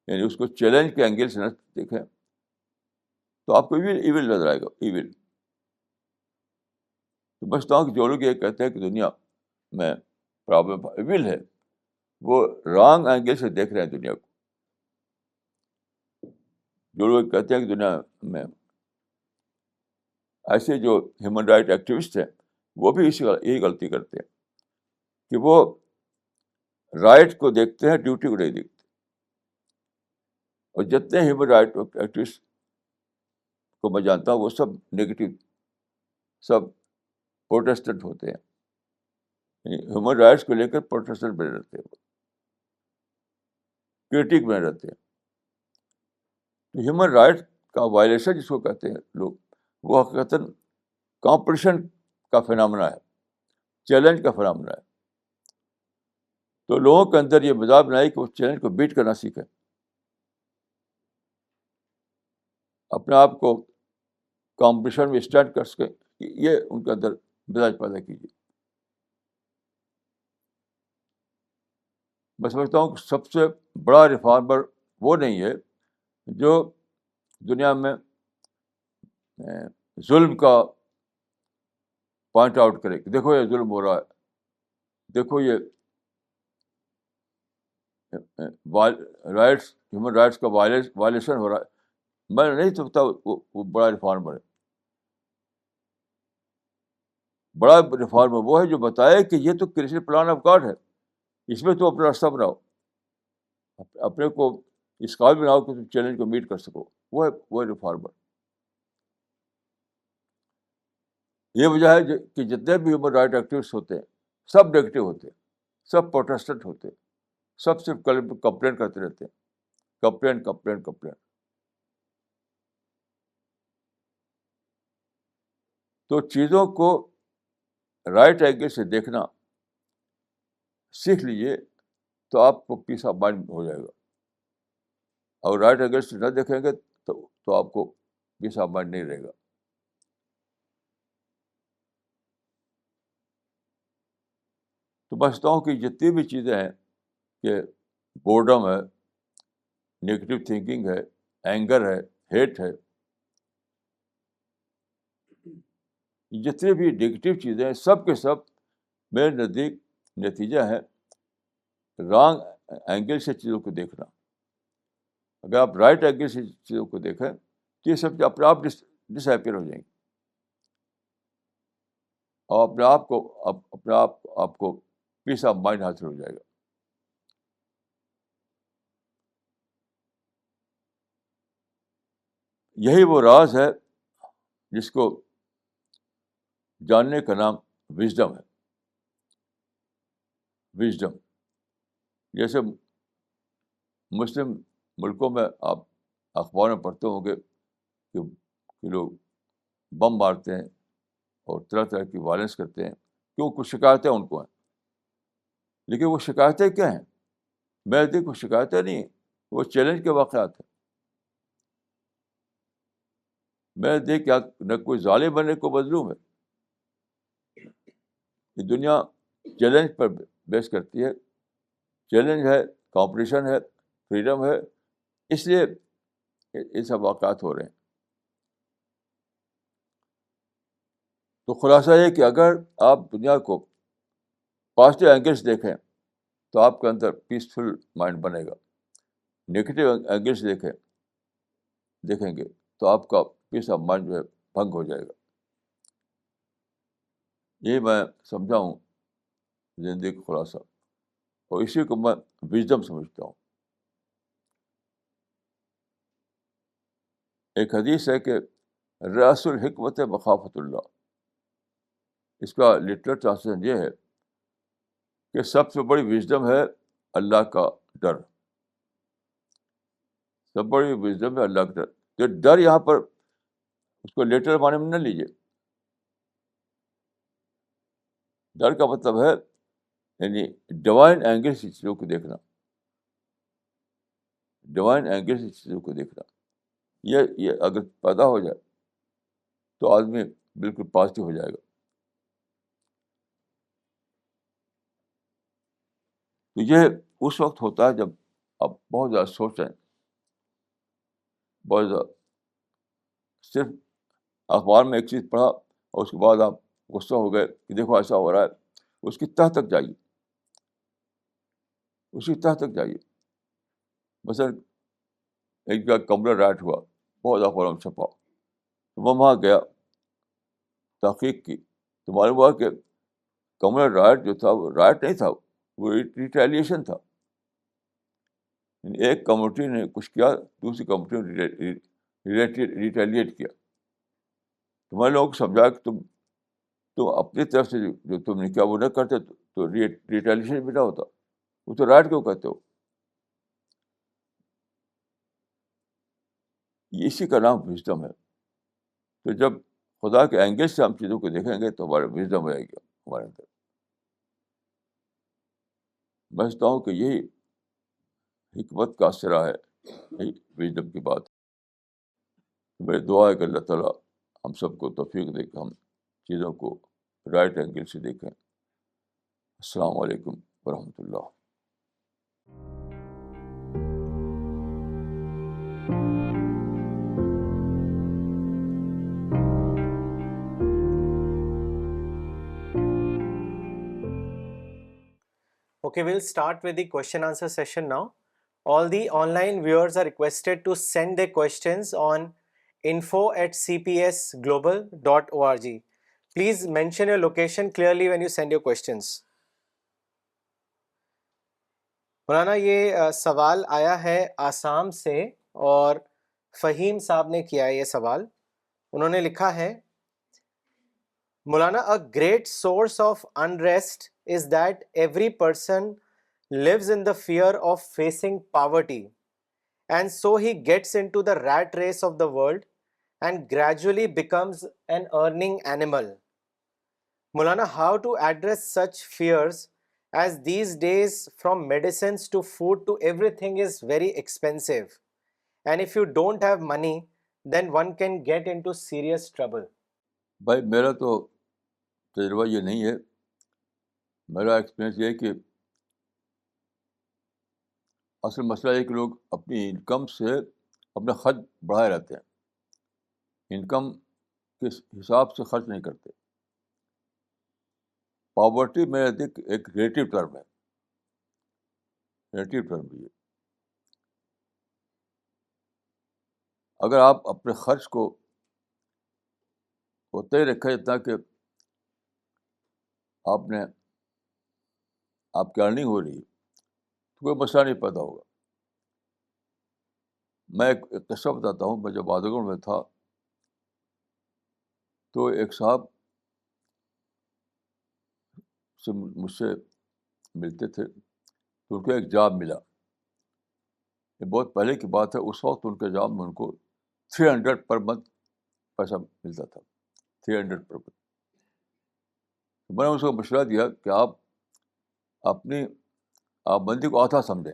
یعنی اس کو چیلنج کے اینگل سے نہ دیکھیں، تو آپ کو ایول نظر آئے گا، ایول. تو بچتا ہوں کہ جو لوگ یہ کہتے ہیں کہ دنیا میں پرابلم ایول ہے، وہ رانگ اینگل سے دیکھ رہے ہیں دنیا کو. جو لوگ کہتے ہیں کہ دنیا میں ایسے جو ہیومن رائٹ ایکٹیوسٹ ہیں، وہ بھی یہی غلطی کرتے ہیں کہ وہ رائٹ کو دیکھتے ہیں، ڈیوٹی کو نہیں دیکھتے. اور جتنے ہیومن رائٹ ایکٹیوسٹ کو میں جانتا ہوں وہ سب نگیٹو، سب پروٹیسٹنٹ ہوتے ہیں. ہیومن رائٹس کو لے کر پروٹیسٹنٹ بنے رہتے ہیں، کرٹک بنے رہتے ہیں. ہیومن رائٹ کا وائلیشن جس کو کہتے ہیں لوگ، وہ حقیقتاً کمپٹیشن کا فنامنا ہے، چیلنج کا فنامنا ہے. تو لوگوں کے اندر یہ مزاج بنائی کہ وہ چیلنج کو بیٹ کرنا سیکھیں، اپنے آپ کو کمپٹیشن میں اسٹینڈ کر سکیں. یہ ان کے اندر مزاج پیدا کیجیے. میں سمجھتا ہوں کہ سب سے بڑا ریفارمر وہ نہیں ہے جو دنیا میں ظلم کا پوائنٹ آؤٹ کرے کہ دیکھو یہ ظلم ہو رہا ہے، دیکھو یہ رائٹس، ہیومن رائٹس کا وائلیشن ہو رہا ہے. میں نہیں سمجھتا وہ بڑا ریفارمر ہے. بڑا ریفارمر وہ ہے جو بتائے کہ یہ تو کریشن پلان آف گاڈ ہے، اس میں تو اپنا راستہ بناؤ، اپنے کو اس قابل بناؤ کہ تم چیلنج کو میٹ کر سکو. وہ ریفارمر. یہ وجہ ہے کہ جتنے بھی ہیومن رائٹ ایکٹیوسٹ ہوتے ہیں سب نیگیٹو ہوتے ہیں، سب پروٹیسٹنٹ ہوتے ہیں، سب صرف کمپلین کرتے رہتے ہیں، کمپلین کمپلین کمپلین. تو چیزوں کو رائٹ اینگل سے دیکھنا سیکھ لیجیے تو آپ کو پیس آف مائنڈ ہو جائے گا. اور رائٹ اینگل سے نہ دیکھیں گے تو آپ کو پیس آف مائنڈ نہیں رہے گا. تو بچتا ہوں کہ جتنی بھی چیزیں ہیں کہ بورڈم ہے، نیگیٹو تھنکنگ ہے، اینگر ہے، ہیٹ ہے، جتنی بھی نیگیٹو چیزیں ہیں سب کے سب میرے نزدیک نتیجہ ہے رانگ اینگل سے چیزوں کو دیکھنا. اگر آپ رائٹ اینگل سے چیزوں کو دیکھیں تو یہ سب اپنے آپ ڈس ایپیئر ہو جائیں گے، اور اپنے آپ کو پیس آف مائنڈ حاصل ہو جائے گا. یہی وہ راز ہے جس کو جاننے کا نام وژڈم ہے. وژڈم جیسے مسلم ملکوں میں آپ اخبار میں پڑھتے ہوں گے کہ لوگ بم مارتے ہیں اور طرح طرح کی وائلنس کرتے ہیں، کیوں؟ کچھ شکایتیں ان کو ہیں. لیکن وہ شکایتیں کیا ہیں؟ میں دیکھ وہ شکایتیں نہیں ہیں، وہ چیلنج کے واقعات ہیں. میں دیکھ کیا نہ کوئی ظالم ہے نہ کوئی مظلوم ہے. یہ دنیا چیلنج پر بیس کرتی ہے. چیلنج ہے, کمپٹیشن ہے, فریڈم ہے, اس لیے یہ سب واقعات ہو رہے ہیں. تو خلاصہ یہ کہ اگر آپ دنیا کو پازیٹیو اینگل سے دیکھیں تو آپ کے اندر پیسفل مائنڈ بنے گا. نگیٹو اینگل سے دیکھیں گے تو آپ کا پیس آف مائنڈ جو ہے بھنگ ہو جائے گا. یہ میں سمجھا ہوں زندگی کا خلاصہ, اور اسی کو میں وژڈم سمجھتا ہوں. ایک حدیث ہے کہ رأس الحکمت مخافت اللہ. اس کا لٹرل ٹرانسلیشن یہ ہے کہ سب سے بڑی وژڈم ہے اللہ کا ڈر. سب بڑی وژڈم ہے اللہ کا ڈر. تو ڈر یہاں پر اس کو لیٹر معنی میں نہ لیجیے. ڈر کا مطلب ہے یعنی ڈیوائن اینگل سے چیزوں کو دیکھنا. ڈیوائن اینگل سے چیزوں کو دیکھنا, یہ اگر پیدا ہو جائے تو آدمی بالکل پازیٹیو ہو جائے گا. تو یہ اس وقت ہوتا ہے جب آپ بہت زیادہ سوچیں, بہت زیادہ. صرف اخبار میں ایک چیز پڑھا اور اس کے بعد آپ غصہ ہو گئے کہ دیکھو ایسا ہو رہا ہے, اس کی تہ تک جائیے, اس کی تہ تک جائیے. مثلاً ایک جگہ کمرہ رائٹ ہوا, بہت اخباروں میں چھپا, تو میں وہاں گیا, تحقیق کی, تو معلوم ہوا کہ کمرہ رائٹ جو تھا وہ رائٹ نہیں تھا, وہ ریٹیلیشن تھا. ایک کمیونٹی نے کچھ کیا, دوسری کمیونٹی نے ریٹیلیٹ کیا. تو میں لوگوں کو سمجھا کہ تم اپنی طرف سے جو تم نے کیا وہ نہ کرتے تو ریٹیلیشن بھی نہ ہوتا. وہ تو رائٹ کیوں کہتے ہو؟ اسی کا نام وژڈم ہے. تو جب خدا کے اینگل سے ہم چیزوں کو دیکھیں گے تو ہمارا وژڈم آئے گا ہمارے اندر. میں سمجھتا ہوں کہ یہی حکمت کا سرا ہے, یہی وژڈم کی بات. میری دعا ہے کہ اللہ تعالیٰ ہم سب کو توفیق دے کہ ہم چیزوں کو رائٹ اینگل سے دیکھیں. السلام علیکم ورحمۃ اللہ. Okay, we'll start with the question answer session now. All the online viewers are requested to send their questions on info@cpsglobal.org. Please mention your location clearly when you send your questions. مولانا یہ سوال آیا ہے آسام سے, اور فہیم صاحب نے کیا ہے یہ سوال. انہوں نے لکھا ہے, مولانا a great source of unrest is that every person lives in the fear of facing poverty, and so he gets into the rat race of the world and gradually becomes an earning animal. Maulana, how to address such fears, as these days from medicines to food to everything is very expensive, and if you don't have money then one can get into serious trouble. بھائی میرا تو تجربہ یہ نہیں ہے. میرا experience یہ ہے کہ اصل مسئلہ یہ کہ لوگ اپنی انکم سے اپنا خرچ بڑھائے رہتے ہیں, انکم کے حساب سے خرچ نہیں کرتے. پاورٹی میرے نزدیک ایک ریلیٹیو ٹرم ہے, ریلیٹیو ٹرم بھی ہے. اگر آپ اپنے خرچ کو اتنا ہی رکھیں جتنا کہ آپ کی ارننگ ہو رہی ہے تو کوئی مسئلہ نہیں پیدا ہوگا. میں ایک قصہ بتاتا ہوں. میں جب بادگڑ میں تھا تو ایک صاحب سے مجھ سے ملتے تھے, تو ان کو ایک جاب ملا. یہ بہت پہلے کی بات ہے. اس وقت ان کے جاب میں ان کو 300 پر منتھ پیسہ ملتا تھا, 300 پر منتھ. میں نے اس کو مشورہ دیا کہ آپ اپنی آمدنی کو آدھا سمجھیں.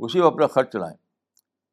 اسی میں اپنا خرچ چلائیں,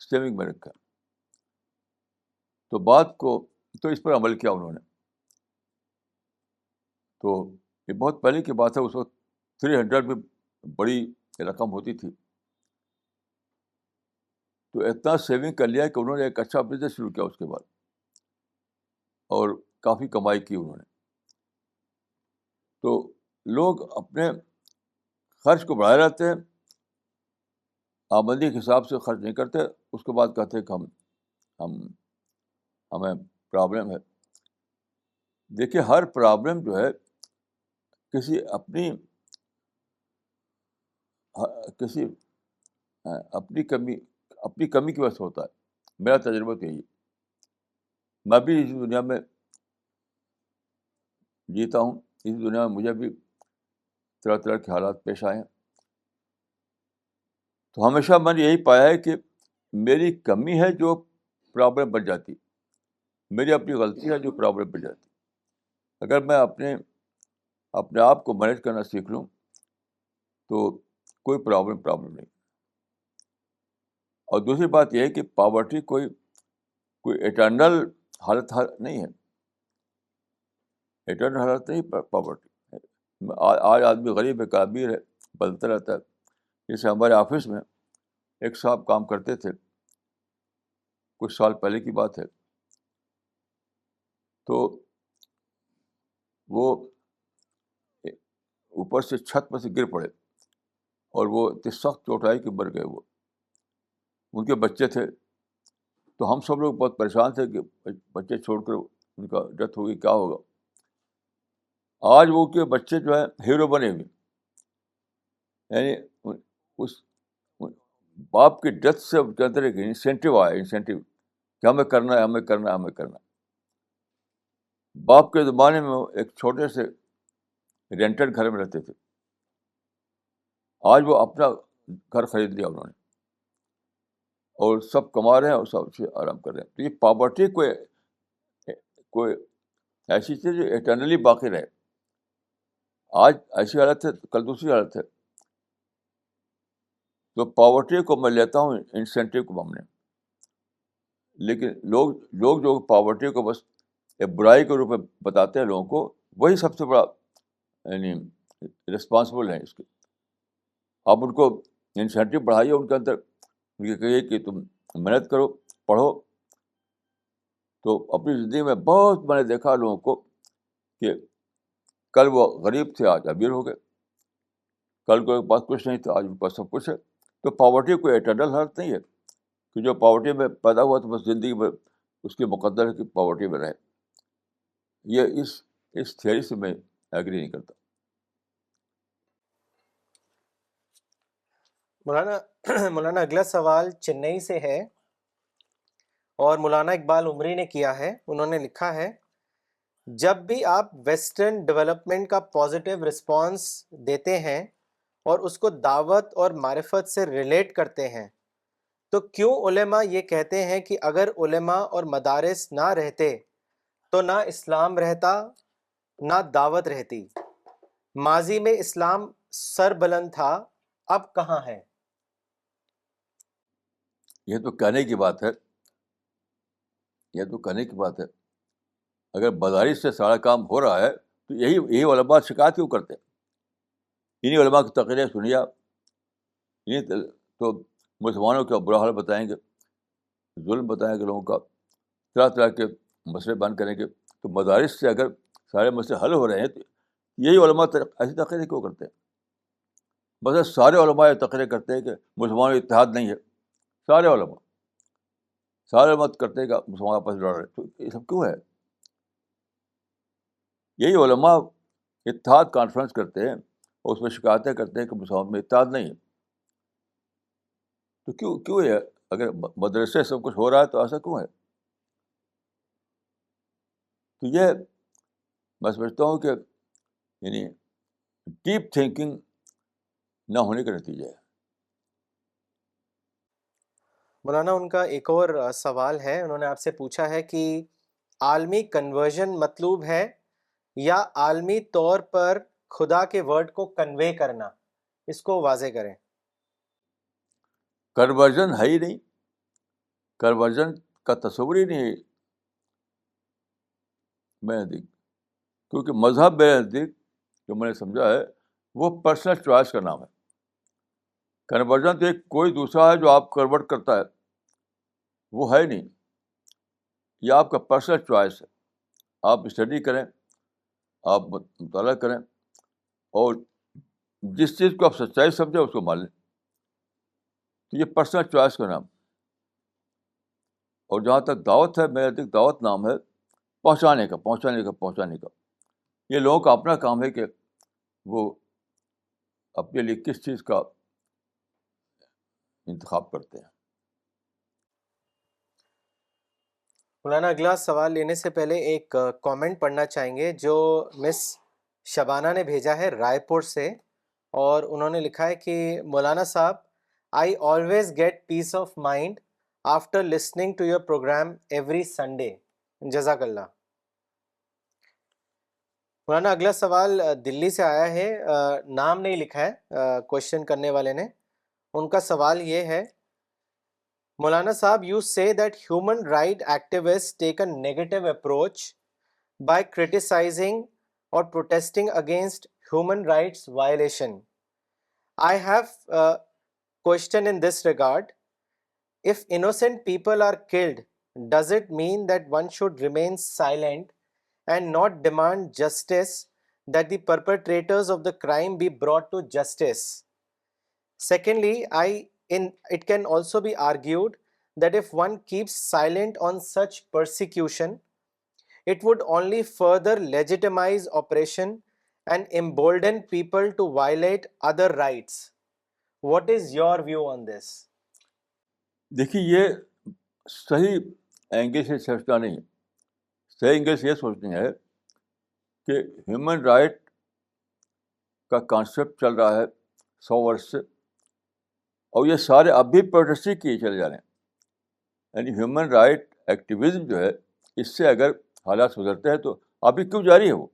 سیونگ میں رکھا. تو بات کو تو اس پر عمل کیا انہوں نے. تو یہ بہت پہلے کی بات ہے. اس وقت 300 میں بڑی رقم ہوتی تھی. تو اتنا سیونگ کر لیا کہ انہوں نے ایک اچھا بزنس شروع کیا اس کے بعد, اور کافی کمائی کی انہوں نے. تو لوگ اپنے خرچ کو بڑھائے رہتے ہیں, آمدنی کے حساب سے خرچ نہیں کرتے. اس کے بعد کہتے ہیں کہ ہم ہمیں پرابلم ہے. دیکھیے, ہر پرابلم جو ہے کسی کسی اپنی کمی کی وجہ سے ہوتا ہے. میرا تجربہ تو یہی ہے. میں بھی اس دنیا میں جیتا ہوں. اس دنیا میں مجھے بھی طرح طرح کے حالات پیش آئے ہیں. تو ہمیشہ میں نے یہی پایا ہے کہ میری کمی ہے جو پرابلم بن جاتی, میری اپنی غلطی ہے جو پرابلم بن جاتی. اگر میں اپنے آپ کو مینیج کرنا سیکھ لوں تو کوئی پرابلم نہیں. اور دوسری بات یہ ہے کہ پاورٹی کوئی ایٹرنل حالت نہیں ہے. ایٹرنل حالت نہیں پاورٹی. آج آدمی غریب ہے, کابیر ہے, بدلتا رہتا ہے. جیسے ہمارے آفس میں ایک صاحب کام کرتے تھے, کچھ سال پہلے کی بات ہے. تو وہ اوپر سے چھت پر سے گر پڑے, اور وہ اتنی سخت چوٹ آئی کہ مر گئے. وہ ان کے بچے تھے. تو ہم سب لوگ بہت پریشان تھے کہ بچے چھوڑ کر ان کا ڈیتھ ہوگی, کیا ہوگا. آج وہ کے بچے جو ہے ہیرو بنے ہوئے. یعنی اس باپ کی ڈیتھ سے ان کے اندر ایک انسینٹیو آیا, کہ ہمیں کرنا ہے. باپ کے زمانے میں وہ ایک چھوٹے سے رینٹڈ گھر میں رہتے تھے. آج وہ اپنا گھر خرید لیا انہوں نے, اور سب کما رہے ہیں اور سب سے آرام کر رہے ہیں. تو یہ پاورٹی کوئی ایسی چیز جو ایٹرنلی باقی رہے. آج ایسی حالت ہے, کل دوسری حالت ہے. تو پاورٹی کو میں لیتا ہوں انسینٹیو کو ماننے. لیکن لوگ جو پاورٹی کو بس ایک برائی کے روپ میں بتاتے ہیں لوگوں کو, وہی سب سے بڑا یعنی رسپانسبل ہیں اس کے. آپ ان کو انسینٹیو بڑھائیے ان کے اندر, ان کو کہیے کہ تم محنت کرو, پڑھو. تو اپنی زندگی میں بہت میں نے دیکھا لوگوں کو کہ کل وہ غریب تھے, آج امیر ہو گئے. کل کو پاس کچھ نہیں تھا, آج ان کے پاس سب کچھ ہے. تو پاورٹی کوئی ایٹرنل حالت نہیں ہے کہ جو پاورٹی میں پیدا ہوا تو بس زندگی میں اس کے مقدر ہے کہ پاورٹی میں رہے. یہ اس تھیوری سے میں ایگری نہیں کرتا. مولانا اگلا سوال چنئی سے ہے, اور مولانا اقبال عمری نے کیا ہے. انہوں نے لکھا ہے, جب بھی آپ ویسٹرن ڈیولپمنٹ کا پازیٹیو رسپانس دیتے ہیں اور اس کو دعوت اور معرفت سے ریلیٹ کرتے ہیں, تو کیوں علماء یہ کہتے ہیں کہ اگر علماء اور مدارس نہ رہتے تو نہ اسلام رہتا نہ دعوت رہتی؟ ماضی میں اسلام سر بلند تھا, اب کہاں ہے؟ یہ تو کہنے کی بات ہے. اگر مدارس سے سارا کام ہو رہا ہے تو یہی علماء شکایت کیوں کرتے ہیں؟ انہیں علماء کی تقریریں سنیے آپ. تو مسلمانوں کا برا حال بتائیں گے, ظلم بتائیں گے لوگوں کا, طرح طرح کے مسئلے بیان کریں گے. تو مدارس سے اگر سارے مسئلے حل ہو رہے ہیں تو یہی علماء ایسی تقریریں کیوں کرتے ہیں؟ بس سارے علماء یہ تقریر کرتے ہیں کہ مسلمانوں میں اتحاد نہیں ہے. سارے علماء کرتے ہیں کہ مسلمان آپس میں لڑ رہے. تو یہ سب کیوں ہے؟ یہی علماء اتحاد کانفرنس کرتے ہیں اور اس میں شکایتیں کرتے ہیں کہ مسلمان میں اتحاد نہیں ہے. تو کیوں ہے؟ اگر مدرسے سب کچھ ہو رہا ہے تو ایسا کیوں ہے؟ تو یہ میں سمجھتا ہوں کہ یعنی ڈیپ تھنکنگ نہ ہونے کا نتیجہ ہے. مولانا ان کا ایک اور سوال ہے. انہوں نے آپ سے پوچھا ہے کہ عالمی کنورژن مطلوب ہے یا عالمی طور پر خدا کے ورڈ کو کنوے کرنا؟ اس کو واضح کریں. کنورژن ہے ہی نہیں. کنورژن کا تصور ہی نہیں ہے میرے نزدیک، کیونکہ مذہب میرے نزدیک جو میں نے سمجھا ہے وہ پرسنل چوائس کا نام ہے. کنورژن تو ایک کوئی دوسرا ہے جو آپ کنورٹ کرتا ہے، وہ ہے نہیں. یہ آپ کا پرسنل چوائس ہے. آپ اسٹڈی کریں، آپ مطالعہ کریں، اور جس چیز کو آپ سچائی سمجھیں اس کو مان لیں. تو یہ پرسنل چوائس کا نام. اور جہاں تک دعوت ہے، میرے نزدیک دعوت نام ہے پہنچانے کا. یہ لوگوں کا اپنا کام ہے کہ وہ اپنے لیے کس چیز کا انتخاب کرتے ہیں. مولانا اگلا سوال لینے سے پہلے ایک کامنٹ پڑھنا چاہیں گے جو مس شبانہ نے بھیجا ہے رائے پور سے، اور انہوں نے لکھا ہے کہ مولانا صاحب، I always get peace of mind after listening to your programme every Sunday. جزاک اللہ. مولانا اگلا سوال دلی سے آیا ہے، نام نہیں لکھا ہے کوشچن کرنے والے نے. ان کا سوال یہ ہے، مولانا صاحب، you say that human right activists take a negative approach by criticizing or protesting against human rights violation. I have a question in this regard. If innocent people are killed, does it mean that one should remain silent and not demand justice, that the perpetrators of the crime be brought to justice? Secondly, it can also be argued that if one keeps silent on such persecution, it would only further legitimize oppression and embolden people to violate other rights. What is your view on this? دیکھیے، یہ صحیح angle سے سوچنا نہیں ہے. صحیح angle سے یہ سوچنی ہے کہ ہیومن رائٹ کا کانسیپٹ چل رہا ہے 100 برس سے، اور یہ سارے اب بھی پروٹیسٹ کیے چلے جا رہے ہیں. یعنی ہیومن رائٹ ایکٹیویزم جو ہے، اس سے اگر حالات سدھرتے ہیں تو ابھی کیوں جاری ہے وہ؟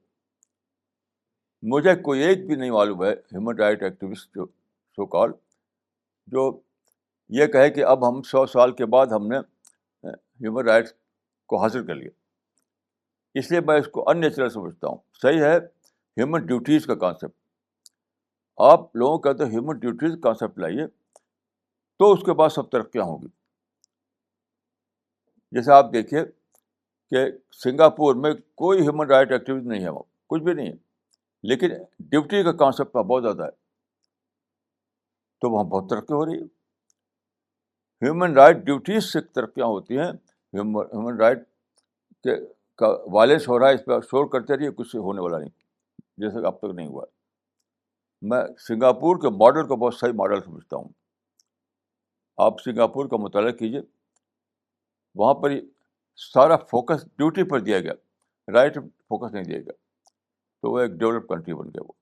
مجھے کوئی ایک بھی نہیں معلوم ہے ہیومن رائٹ ایکٹیوسٹ جو سو کال جو یہ کہے کہ اب ہم 100 سال کے بعد ہم نے ہیومن رائٹس کو حاصل کر لیا. اس لیے میں اس کو ان نیچرل سمجھتا ہوں. صحیح ہے ہیومن ڈیوٹیز کا کانسیپٹ. آپ لوگوں کا تو ہیومن ڈیوٹیز کانسیپٹ لائیے تو اس کے بعد سب ترقیاں ہوں گی. جیسے آپ دیکھیے کہ سنگاپور میں کوئی ہیومن رائٹ ایکٹیویٹی نہیں ہے، وہ کچھ بھی نہیں ہے، لیکن ڈیوٹی کا کانسیپٹ بہت زیادہ ہے، تو وہاں بہت ترقی ہو رہی ہے. ہیومن رائٹ ڈیوٹیز سے ترقیاں ہوتی ہیں. ہیومن رائٹ کے کا وائلنس ہو رہا ہے، اس پہ شور کرتے رہیے، کچھ ہونے والا نہیں، جیسے کہ اب تک نہیں ہوا. میں سنگاپور کے ماڈل کو بہت صحیح ماڈل سمجھتا ہوں. آپ سنگاپور کا مطالعہ کیجیے، وہاں پر سارا فوکس ڈیوٹی پر دیا گیا، رائٹ فوکس نہیں دیا گیا، تو وہ ایک ڈیولپ کنٹری بن گیا وہ.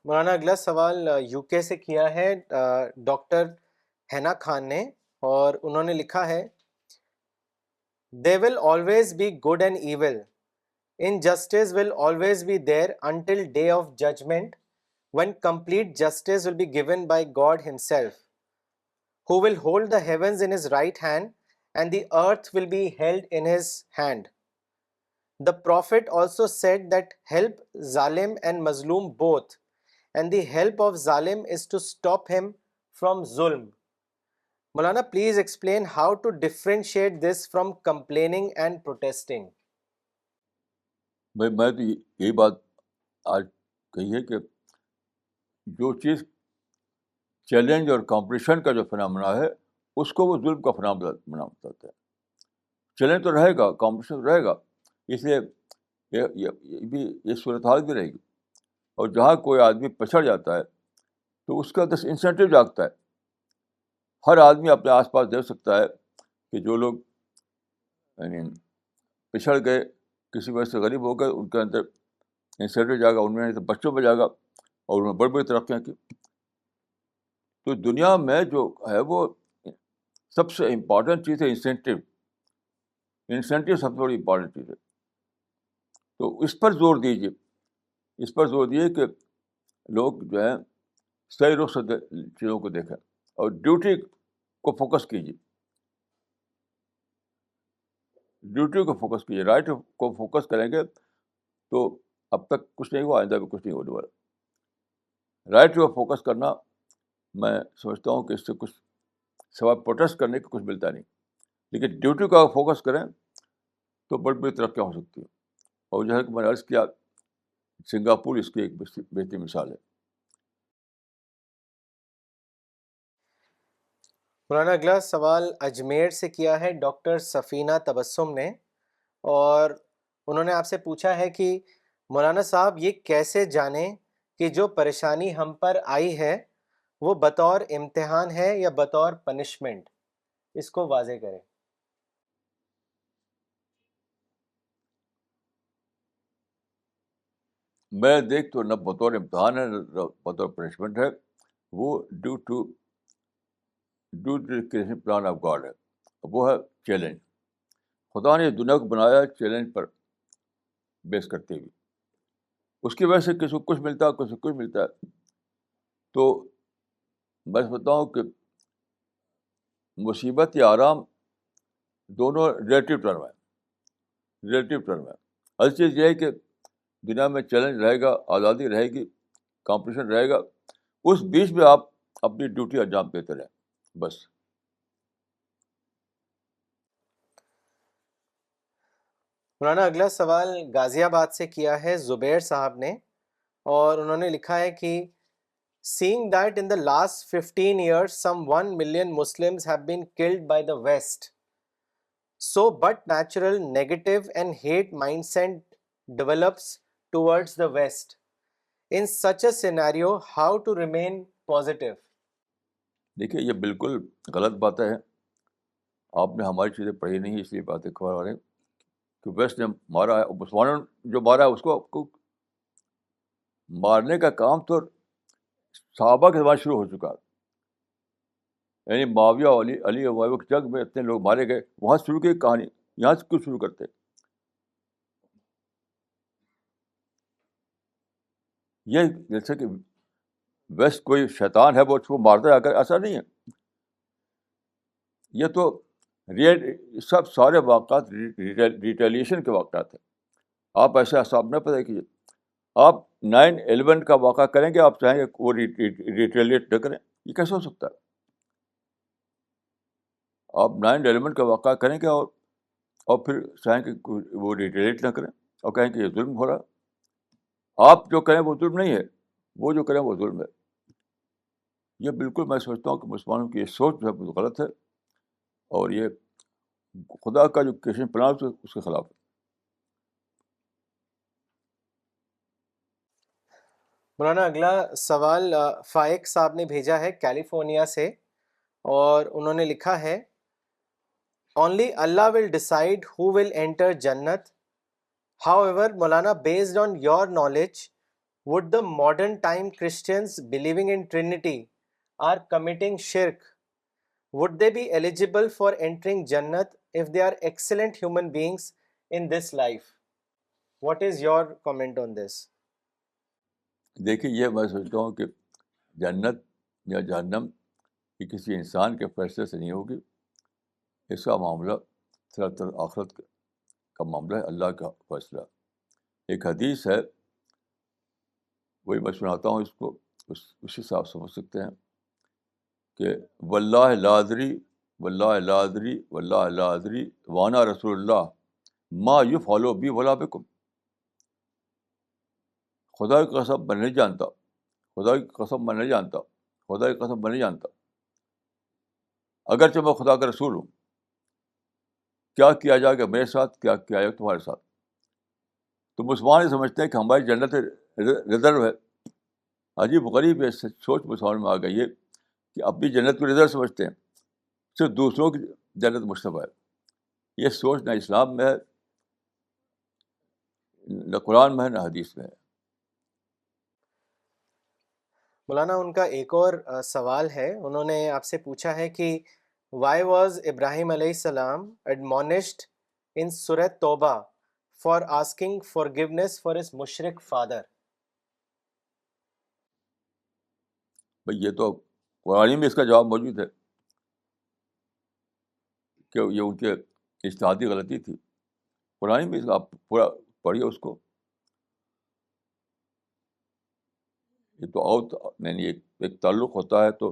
مولانا اگلا سوال یو کے سے کیا ہے ڈاکٹر حنا خان نے، اور انہوں نے لکھا ہے، There will always be good and evil. Injustice will always be there until day of judgment, when complete justice will be given by God himself, who will hold the heavens in his right hand and the earth will be held in his hand. The Prophet also said that help Zalim and Mazloom both, and the help of Zalim is to stop him from Zulm. Maulana, please explain how to differentiate this from complaining and protesting. میں تو یہی بات آج کہی ہے کہ جو چیز چیلنج اور کمپٹیشن کا جو فنامنا ہے اس کو وہ ظلم کا فنامنا بتاتا ہے. چیلنج تو رہے گا، کمپٹیشن تو رہے گا، اس لیے یہ صورتحال بھی رہے گی. اور جہاں کوئی آدمی پچھڑ جاتا ہے تو اس کا انسینٹیو جاگتا ہے. ہر آدمی اپنے آس پاس دیکھ سکتا ہے کہ جو لوگ یعنی پچھڑ گئے، کسی وجہ سے غریب ہو گئے، ان کے اندر انسینٹیو جاگا، ان میں بچوں پہ جاگا، اور انہوں نے بڑی بڑی ترقیاں کی. تو دنیا میں جو ہے وہ سب سے امپورٹنٹ چیز ہے انسینٹیو. انسینٹیو سب سے بڑی امپورٹنٹ چیز ہے. تو اس پر زور دیجیے، اس پر زور دیے کہ لوگ جو ہیں صحیح رخ سے چیزوں کو دیکھیں اور ڈیوٹی کو فوکس کیجیے، ڈیوٹی کو فوکس کیجیے. رائٹ کو فوکس کریں گے تو اب تک کچھ نہیں ہوا، آئندہ بھی کچھ نہیں ہونے والا. رائٹ کو فوکس کرنا، میں سمجھتا ہوں کہ اس سے کچھ سوائے پروٹیسٹ کرنے کو کچھ ملتا نہیں. لیکن ڈیوٹی کا فوکس کریں تو بڑی بڑی ترقیاں ہو سکتی ہیں. اور جو ہے کہ میں نے عرض کیا، سنگاپور اس کی ایک بہترین مثال ہے. مولانا اگلا سوال اجمیر سے کیا ہے ڈاکٹر سفینہ تبسم نے، اور انہوں نے آپ سے پوچھا ہے کہ مولانا صاحب یہ کیسے جانیں کہ جو پریشانی ہم پر آئی ہے وہ بطور امتحان ہے یا بطور پنشمنٹ، اس کو واضح کریں. میں دیکھ تو نہ بطور امتحان ہے نہ بطور پنشمنٹ ہے، وہ due to creation plan of God ہے. وہ ہے چیلنج. خدا نے دنیا کو بنایا چیلنج پر بیس کرتے ہوئے. اس کی وجہ سے کسی کو کچھ ملتا ہے، کسی کو کچھ ملتا ہے. تو میں سمجھتا ہوں کہ مصیبت یا آرام دونوں ریلیٹیو ٹرم ہے. ریلیٹیو ٹرم ہے. اصل چیز یہ ہے کہ دنیا میں چیلنج رہے گا، آزادی رہے گی، کمپٹیشن رہے گا. اس بیچ میں آپ اپنی ڈیوٹی انجام دیتے رہیں بس. مولانا اگلا سوال غازی آباد سے کیا ہے زبیر صاحب نے، اور انہوں نے لکھا ہے کہ seeing that in the last 15 years some 1 million Muslims have been killed by the West, so but natural negative and hate mindset develops towards the West. In such a scenario, how to remain positive? دیکھیے یہ بالکل غلط باتیں ہیں. آپ نے ہماری چیزیں پڑھی نہیں، اس لیے باتیں کھوا رہے ہیں کہ ویسٹ نے مارا ہے. مسلمانوں نے جو مارا ہے اس کو مارنے کا کام تو صحابہ کے زمانے شروع ہو چکا. یعنی معاویہ علی اور معاویہ کی جنگ میں اتنے لوگ مارے گئے، وہاں سے شروع کی کہانی. یہاں سے کیوں شروع کرتے؟ یہ جیسے کہ ویسٹ کوئی شیطان ہے وہ اس کو مارتا ہے، ایسا نہیں ہے. یہ تو سب سارے واقعات ریٹیلیشن کے واقعات ہیں. آپ ایسے حساب نہ پتہ کیجیے. آپ 9/11 کا واقعہ کریں گے، آپ چاہیں گے وہ ریٹیلیٹ نہ کریں؟ یہ کیسے ہو سکتا ہے؟ آپ 9/11 کا واقعہ کریں گے اور پھر چاہیں کہ وہ ریٹیلیٹ نہ کریں اور کہیں کہ یہ ظلم ہو رہا. آپ جو کریں وہ ظلم نہیں ہے، وہ جو کریں وہ ظلم ہے. یہ بالکل میں سمجھتا ہوں کہ مسلمانوں کی یہ سوچ جو ہے بہت غلط ہے، اور یہ خدا کا جو کرشن پلان اس کے خلاف ہے. مولانا اگلا سوال فائق صاحب نے بھیجا ہے کیلیفورنیا سے، اور انہوں نے لکھا ہے Only Allah will decide who will enter Jannat. However, Maulana, based on your knowledge, would the modern time Christians believing in Trinity are committing shirk? Would they be eligible for entering Jannat if they are excellent human beings in this life? What is your comment on this? دیکھیے یہ میں سوچتا ہوں کہ جنت یا جہنم یہ کسی انسان کے فیصلے سے نہیں ہوگی. اس کا معاملہ صراط آخرت کا معاملہ ہے، اللہ کا فیصلہ. ایک حدیث ہے، وہی میں سناتا ہوں اس کو، اسی سے آپ سمجھ سکتے ہیں کہ واللہ لا ادری واللہ لا ادری واللہ لا ادری وانا رسول اللہ ما یفعل بی ولا بکم. خدا کی قسم میں نہیں جانتا، خدا کی قسم میں نہیں جانتا، خدا کی قسم میں نہیں جانتا، اگرچہ میں خدا کا رسول ہوں، کیا کیا جائے گا میرے ساتھ، کیا کیا جائے گا تمہارے ساتھ. تو مسلمان یہ سمجھتے ہیں کہ ہماری جنت ریزرو ہے. عجیب غریب یہ سوچ مسلمان میں آ گئی ہے کہ اپنی جنت کو ریزرو سمجھتے ہیں، صرف دوسروں کی جنت مشتبہ ہے. یہ سوچ نہ اسلام میں ہے، نہ قرآن میں ہے، نہ حدیث میں ہے. مولانا ان کا ایک اور سوال ہے، انہوں نے آپ سے پوچھا ہے کہ وائی واز ابراہیم علیہ السلام ایڈمونشڈ ان سورہ توبہ for asking forgiveness for his مشرک فادر؟ بھئی یہ تو قرآن میں اس کا جواب موجود ہے. کہ یہ ان کے اجتہادی غلطی تھی. قرآن میں آپ پورا پڑھیے اس کو. یہ تو اور یعنی ایک تعلق ہوتا ہے. تو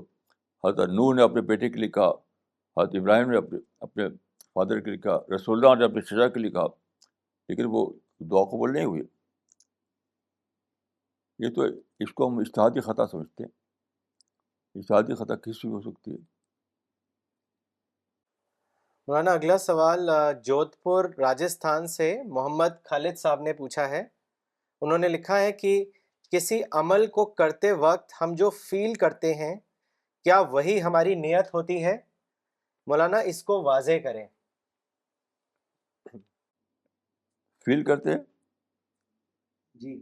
حضرت نوح نے اپنے بیٹے کے لیے کہا, حضرت ابراہیم نے اپنے فادر کے لیے کہا, رسول اللہ نے اپنے چچا کے لیے کہا, لیکن وہ دعا قبول نہیں ہوئی. یہ تو اس کو ہم اجتہادی خطا سمجھتے ہیں. اجتہادی خطا کسی بھی ہو سکتی ہے. مولانا اگلا سوال جودھ پور راجستھان سے محمد خالد صاحب نے پوچھا ہے. انہوں نے لکھا ہے کہ کسی عمل کو کرتے وقت ہم جو فیل کرتے ہیں کیا وہی ہماری نیت ہوتی ہے؟ مولانا اس کو واضح کریں. فیل کرتے ہیں, جی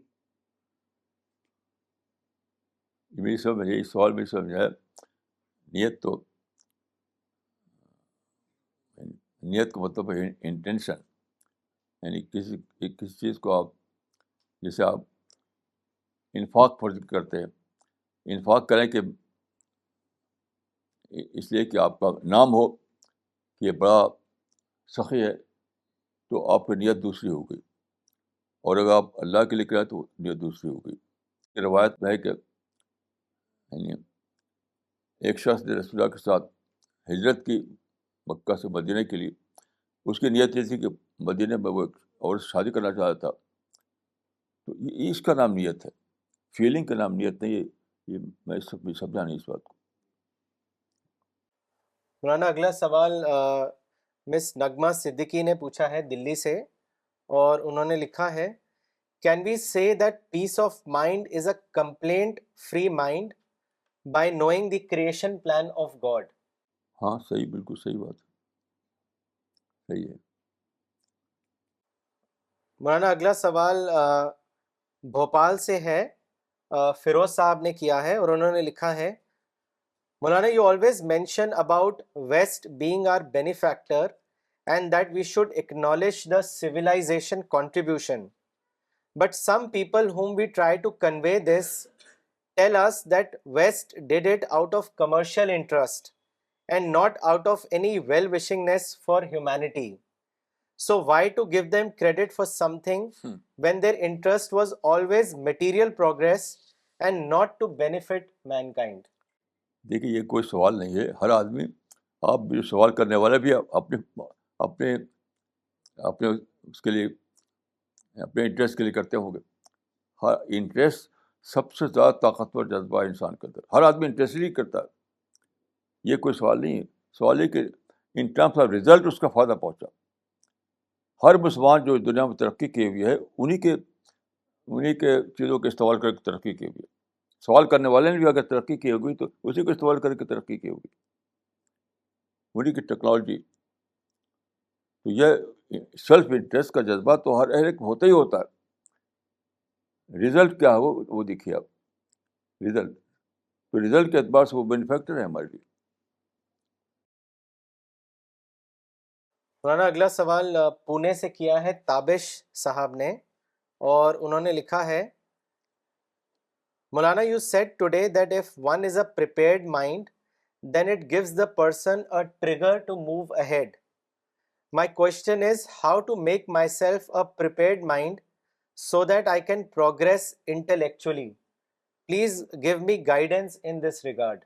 میری سمجھ یہی سوال میری سمجھ ہے. نیت تو نیت کا مطلب ہے انٹینشن. یعنی کسی چیز کو آپ, جیسے آپ انفاق فرض کرتے ہیں, انفاق کریں کہ اس لیے کہ آپ کا نام ہو کہ یہ بڑا سخی ہے, تو آپ کی نیت دوسری ہو گئی. اور اگر آپ اللہ کے لیے کریں تو نیت دوسری ہو گئی. روایت میں ہے کہ یعنی ایک شخص نے رسول اللہ کے ساتھ ہجرت کی مکہ سے مدینہ کے لیے. اس کی نیت یہ تھی کہ مدینہ میں وہ ایک عورت سے شادی کرنا چاہتا تھا. تو اس کا نام نیت ہے, فیلنگ کا نام نیت نہیں ہے. یہ میں سمجھا نہیں اس بات کو. مولانا اگلا سوال مس نغمہ صدیقی نے پوچھا ہے دلی سے, اور انہوں نے لکھا ہے can we say that peace of mind is a complaint free mind by knowing the creation plan of God? ہاں صحیح, بالکل صحیح بات ہے, صحیح ہے. مولانا اگلا سوال بھوپال سے ہے, فیروز صاحب نے کیا ہے, اور انہوں نے لکھا ہے مولانا you always mention about West being our benefactor and that we should acknowledge the civilization contribution. But some people whom we try to convey this tell us that West did it out of commercial interest and not out of any well-wishingness for humanity. So why to give them credit for something when their interest was always material progress and not to benefit mankind? دیکھیے یہ کوئی سوال نہیں ہے. ہر آدمی, آپ جو سوال کرنے والے بھی اپنے اپنے اپنے اس کے لیے, اپنے انٹرسٹ کے لیے کرتے ہوں گے. ہر انٹرسٹ سب سے زیادہ طاقتور جذبہ ہے انسان کے اندر. ہر آدمی انٹرسٹ ہی کرتا ہے. یہ کوئی سوال نہیں ہے. سوال ہے کہ ان ٹرمس آف ریزلٹ اس کا فائدہ پہنچا. ہر مسلمان جو دنیا میں ترقی کی ہوئی ہے انہی کے چیزوں کے استعمال کر کے ترقی کی ہوئی ہے. سوال کرنے والے نے بھی اگر ترقی کی ہوگی تو اسی کو استعمال کر کے ترقی کی ہوگی, انہی کی ٹیکنالوجی. تو یہ سیلف انٹرسٹ کا جذبہ تو ہر ایک ہوتا ہی ہوتا ہے. رزلٹ کیا ہے وہ دیکھیے آپ. رزلٹ تو رزلٹ کے اعتبار سے وہ بینیفیکٹر ہے ہمارے لیے. مولانا اگلا سوال پونے سے کیا ہے تابش صاحب نے, اور انہوں نے لکھا ہے مولانا you said today that if one is a prepared mind then it gives the person a trigger to move ahead. My question is how to make myself a prepared mind so that I can progress intellectually. Please give me guidance in this regard.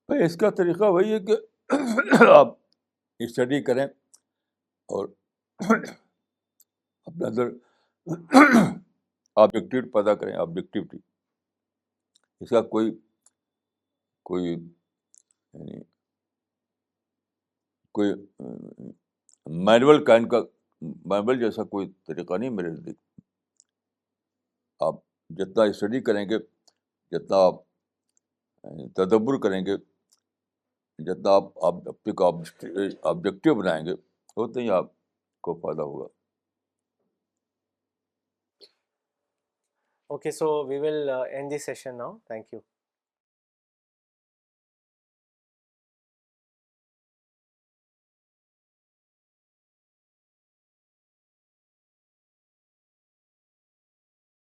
اس کا طریقہ وہی ہے کہ آپ study کریں اور اپنے اندر objective پیدا کریں. آبجیکٹیوٹی اس کا کوئی یعنی کوئی مینول جیسا کوئی طریقہ نہیں میرے نزدیک. آپ جتنا اسٹڈی کریں گے, جتنا آپ تدبر کریں گے, جتنا آپ اپنے کو آبجیکٹیو بنائیں گے, اتنا ہی آپ کو فائدہ ہوگا. Okay, so we will end this session now. Thank you.